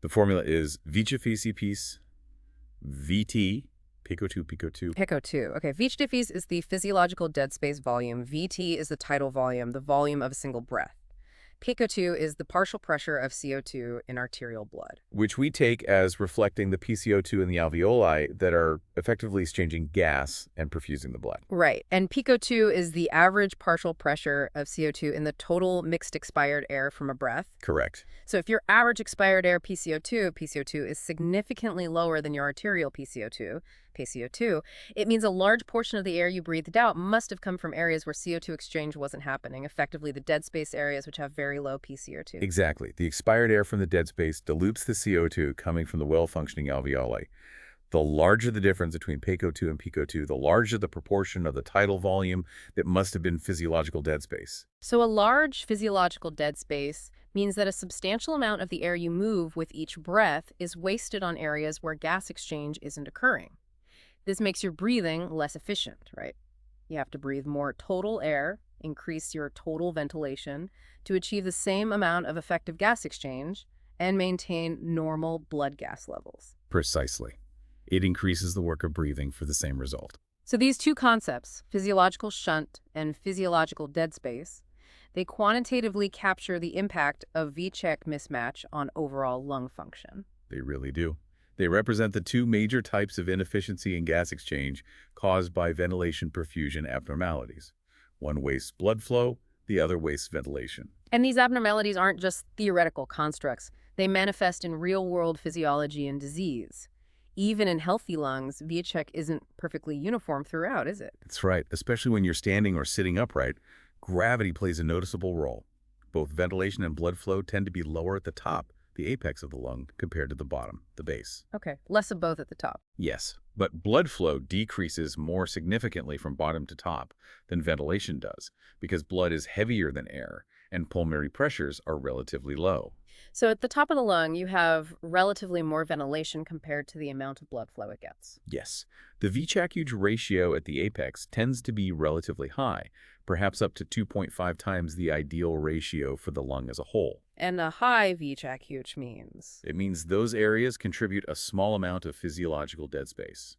The formula is VHFEC VT, PICO2, PICO2. PICO2. Okay, VHDFEs is the physiological dead space volume. VT is the tidal volume, the volume of a single breath. PaCO2 is the partial pressure of CO2 in arterial blood. which we take as reflecting the PCO2 in the alveoli that are effectively exchanging gas and perfusing the blood. Right. And PaCO2 is the average partial pressure of CO2 in the total mixed expired air from a breath. Correct. So if your average expired air PCO2 is significantly lower than your arterial PCO2, it means a large portion of the air you breathed out must have come from areas where CO2 exchange wasn't happening, effectively the dead space areas which have very low PCO2. Exactly. The expired air from the dead space dilutes the CO2 coming from the well-functioning alveoli. The larger the difference between PaCO2 and PiCO2, the larger the proportion of the tidal volume that must have been physiological dead space. So a large physiological dead space means that a substantial amount of the air you move with each breath is wasted on areas where gas exchange isn't occurring. This makes your breathing less efficient, right? You have to breathe more total air, increase your total ventilation to achieve the same amount of effective gas exchange and maintain normal blood gas levels. Precisely. It increases the work of breathing for the same result. So these two concepts, physiological shunt and physiological dead space, they quantitatively capture the impact of V-check mismatch on overall lung function. They really do. They represent the two major types of inefficiency in gas exchange caused by ventilation-perfusion abnormalities. One wastes blood flow, the other wastes ventilation. And these abnormalities aren't just theoretical constructs. They manifest in real-world physiology and disease. Even in healthy lungs, V-check isn't perfectly uniform throughout, is it? That's right. Especially when you're standing or sitting upright, gravity plays a noticeable role. Both ventilation and blood flow tend to be lower at the top, the apex of the lung, compared to the bottom, the base. Okay, less of both at the top. Yes, but blood flow decreases more significantly from bottom to top than ventilation does, because blood is heavier than air and pulmonary pressures are relatively low. So at the top of the lung, you have relatively more ventilation compared to the amount of blood flow it gets. Yes, the V-Chac-Huge ratio at the apex tends to be relatively high, perhaps up to 2.5 times the ideal ratio for the lung as a whole. And a high V-check-huge means? It means those areas contribute a small amount of physiological dead space.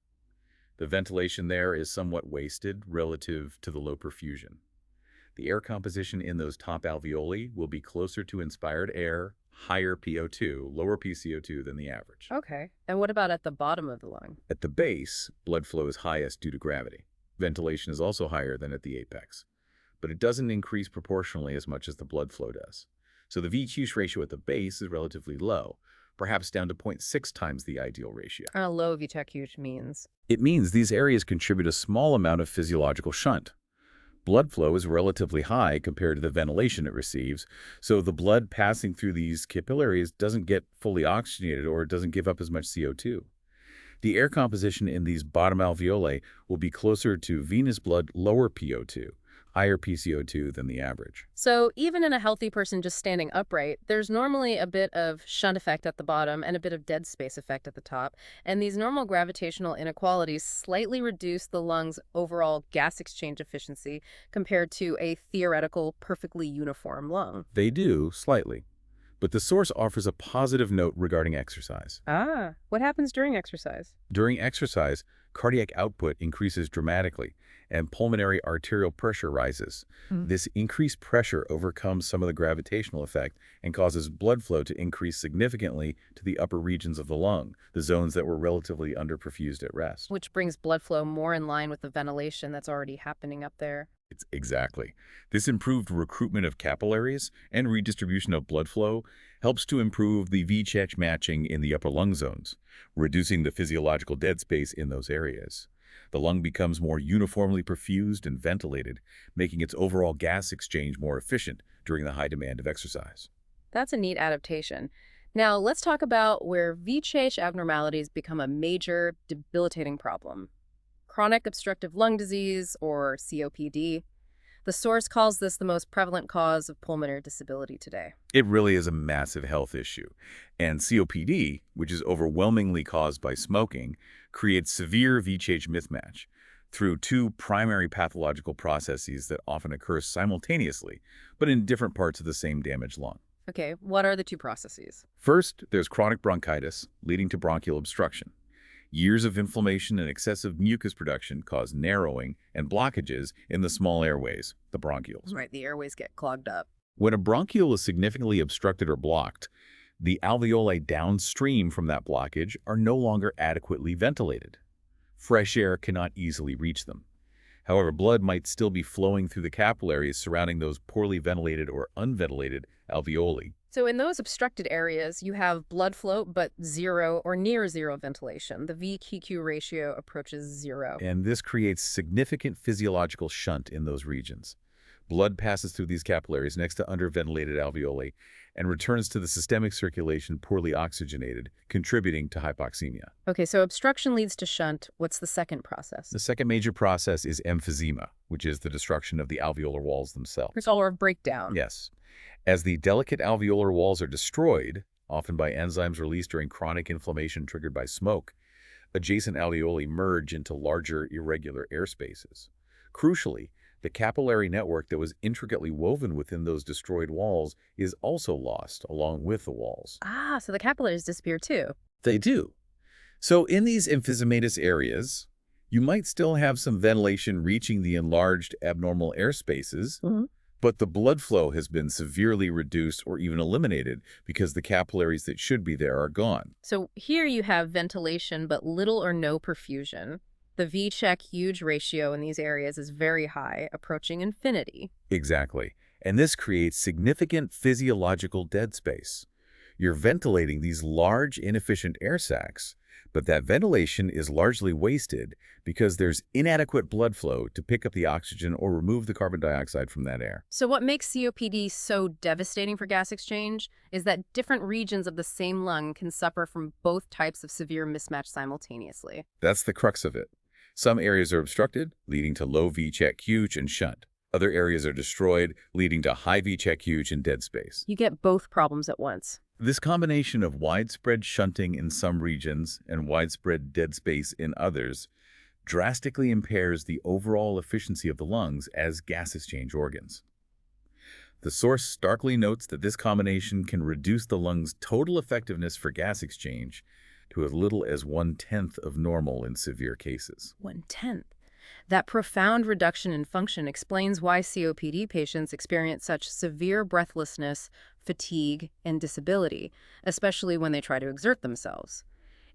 The ventilation there is somewhat wasted relative to the low perfusion. The air composition in those top alveoli will be closer to inspired air, higher PO2, lower PCO2 than the average. Okay. And what about at the bottom of the lung? At the base, blood flow is highest due to gravity. Ventilation is also higher than at the apex, but it doesn't increase proportionally as much as the blood flow does. So the V-Huge ratio at the base is relatively low, perhaps down to 0.6 times the ideal ratio. A low V-check-huge means? It means these areas contribute a small amount of physiological shunt. Blood flow is relatively high compared to the ventilation it receives, so the blood passing through these capillaries doesn't get fully oxygenated or it doesn't give up as much CO2. The air composition in these bottom alveoli will be closer to venous blood, lower PO2, higher PCO2 than the average. So even in a healthy person just standing upright, there's normally a bit of shunt effect at the bottom and a bit of dead space effect at the top. And these normal gravitational inequalities slightly reduce the lung's overall gas exchange efficiency compared to a theoretical, perfectly uniform lung. They do, slightly. But the source offers a positive note regarding exercise. Ah, what happens during exercise? During exercise, cardiac output increases dramatically, and pulmonary arterial pressure rises. This increased pressure overcomes some of the gravitational effect and causes blood flow to increase significantly to the upper regions of the lung, the zones that were relatively underperfused at rest. Which brings blood flow more in line with the ventilation that's already happening up there. Exactly. This improved recruitment of capillaries and redistribution of blood flow helps to improve the V-check matching in the upper lung zones, reducing the physiological dead space in those areas. The lung becomes more uniformly perfused and ventilated, making its overall gas exchange more efficient during the high demand of exercise. That's a neat adaptation. Now, let's talk about where V-check abnormalities become a major, debilitating problem. Chronic obstructive lung disease, or COPD. The source calls this the most prevalent cause of pulmonary disability today. It really is a massive health issue. And COPD, which is overwhelmingly caused by smoking, creates severe V-check mismatch through two primary pathological processes that often occur simultaneously, but in different parts of the same damaged lung. Okay, what are the two processes? First, there's chronic bronchitis, leading to bronchial obstruction. Years of inflammation and excessive mucus production cause narrowing and blockages in the small airways, the bronchioles. Right, the airways get clogged up. When a bronchiole is significantly obstructed or blocked, the alveoli downstream from that blockage are no longer adequately ventilated. Fresh air cannot easily reach them. However, blood might still be flowing through the capillaries surrounding those poorly ventilated or unventilated alveoli. So in those obstructed areas, you have blood flow, but zero or near zero ventilation. The VQQ ratio approaches zero. And this creates significant physiological shunt in those regions. Blood passes through these capillaries next to underventilated alveoli and returns to the systemic circulation poorly oxygenated, contributing to hypoxemia. Okay, so obstruction leads to shunt. What's the second process? The second major process is emphysema, which is the destruction of the alveolar walls themselves. It's all our breakdown. Yes. As the delicate alveolar walls are destroyed, often by enzymes released during chronic inflammation triggered by smoke, adjacent alveoli merge into larger, irregular air spaces. Crucially, the capillary network that was intricately woven within those destroyed walls is also lost along with the walls. Ah, so the capillaries disappear too. They do. So in these emphysematous areas, you might still have some ventilation reaching the enlarged abnormal air spaces, but the blood flow has been severely reduced or even eliminated because the capillaries that should be there are gone. So here you have ventilation, but little or no perfusion. The V-check huge ratio in these areas is very high, approaching infinity. Exactly. And this creates significant physiological dead space. You're ventilating these large, inefficient air sacs, but that ventilation is largely wasted because there's inadequate blood flow to pick up the oxygen or remove the carbon dioxide from that air. So what makes COPD so devastating for gas exchange is that different regions of the same lung can suffer from both types of severe mismatch simultaneously. That's the crux of it. Some areas are obstructed, leading to low V-check huge and shunt. Other areas are destroyed, leading to high V-check huge and dead space. You get both problems at once. This combination of widespread shunting in some regions and widespread dead space in others drastically impairs the overall efficiency of the lungs as gas exchange organs. The source starkly notes that this combination can reduce the lung's total effectiveness for gas exchange to as little as 1/10 of normal in severe cases. 1/10. That profound reduction in function explains why COPD patients experience such severe breathlessness, fatigue, and disability, especially when they try to exert themselves.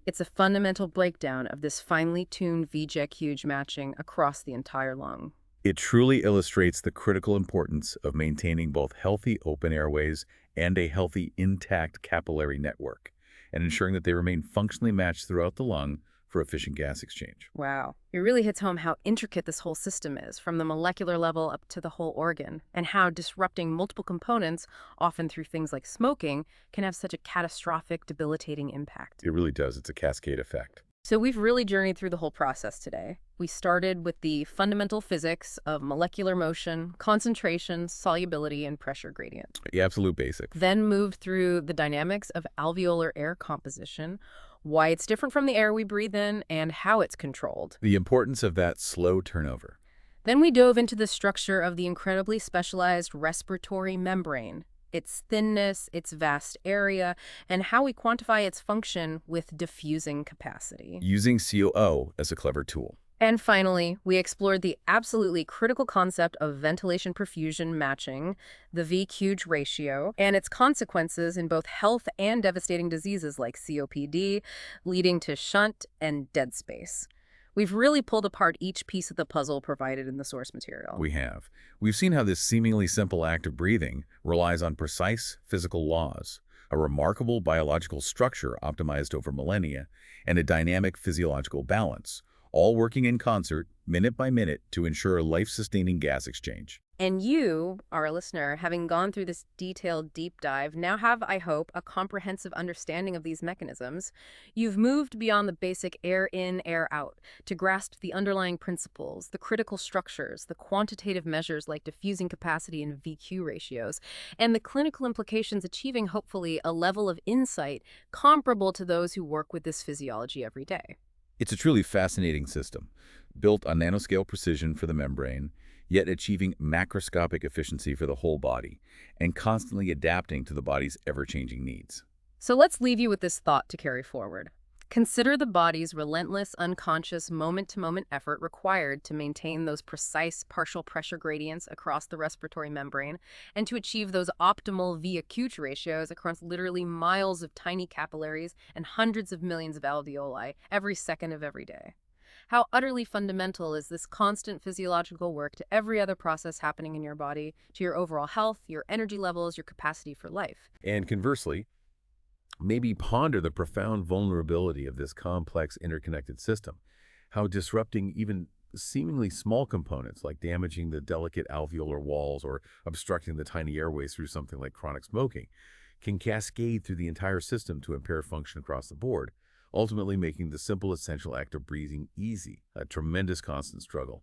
It's a fundamental breakdown of this finely tuned V-check huge matching across the entire lung. It truly illustrates the critical importance of maintaining both healthy open airways and a healthy intact capillary network, and ensuring that they remain functionally matched throughout the lung for efficient gas exchange. Wow. It really hits home how intricate this whole system is, from the molecular level up to the whole organ, and how disrupting multiple components, often through things like smoking, can have such a catastrophic, debilitating impact. It really does. It's a cascade effect. So we've really journeyed through the whole process today. We started with the fundamental physics of molecular motion, concentration, solubility, and pressure gradient. The absolute basics. Then moved through the dynamics of alveolar air composition, why it's different from the air we breathe in, and how it's controlled. The importance of that slow turnover. Then we dove into the structure of the incredibly specialized respiratory membrane, its thinness, its vast area, and how we quantify its function with diffusing capacity. Using COO as a clever tool. And finally, we explored the absolutely critical concept of ventilation-perfusion matching, the V-QG ratio, and its consequences in both health and devastating diseases like COPD, leading to shunt and dead space. We've really pulled apart each piece of the puzzle provided in the source material. We have. We've seen how this seemingly simple act of breathing relies on precise physical laws, a remarkable biological structure optimized over millennia, and a dynamic physiological balance, all working in concert, minute by minute, to ensure life-sustaining gas exchange. And you, our listener, having gone through this detailed deep dive, now have, I hope, a comprehensive understanding of these mechanisms. You've moved beyond the basic air in, air out to grasp the underlying principles, the critical structures, the quantitative measures like diffusing capacity and VQ ratios, and the clinical implications, achieving, hopefully, a level of insight comparable to those who work with this physiology every day. It's a truly fascinating system, built on nanoscale precision for the membrane, yet achieving macroscopic efficiency for the whole body, and constantly adapting to the body's ever-changing needs. So let's leave you with this thought to carry forward. Consider the body's relentless, unconscious, moment-to-moment effort required to maintain those precise partial pressure gradients across the respiratory membrane and to achieve those optimal V-acute ratios across literally miles of tiny capillaries and hundreds of millions of alveoli every second of every day. How utterly fundamental is this constant physiological work to every other process happening in your body, to your overall health, your energy levels, your capacity for life? And conversely, maybe ponder the profound vulnerability of this complex interconnected system, how disrupting even seemingly small components like damaging the delicate alveolar walls or obstructing the tiny airways through something like chronic smoking can cascade through the entire system to impair function across the board, ultimately making the simple essential act of breathing easy, a tremendous constant struggle.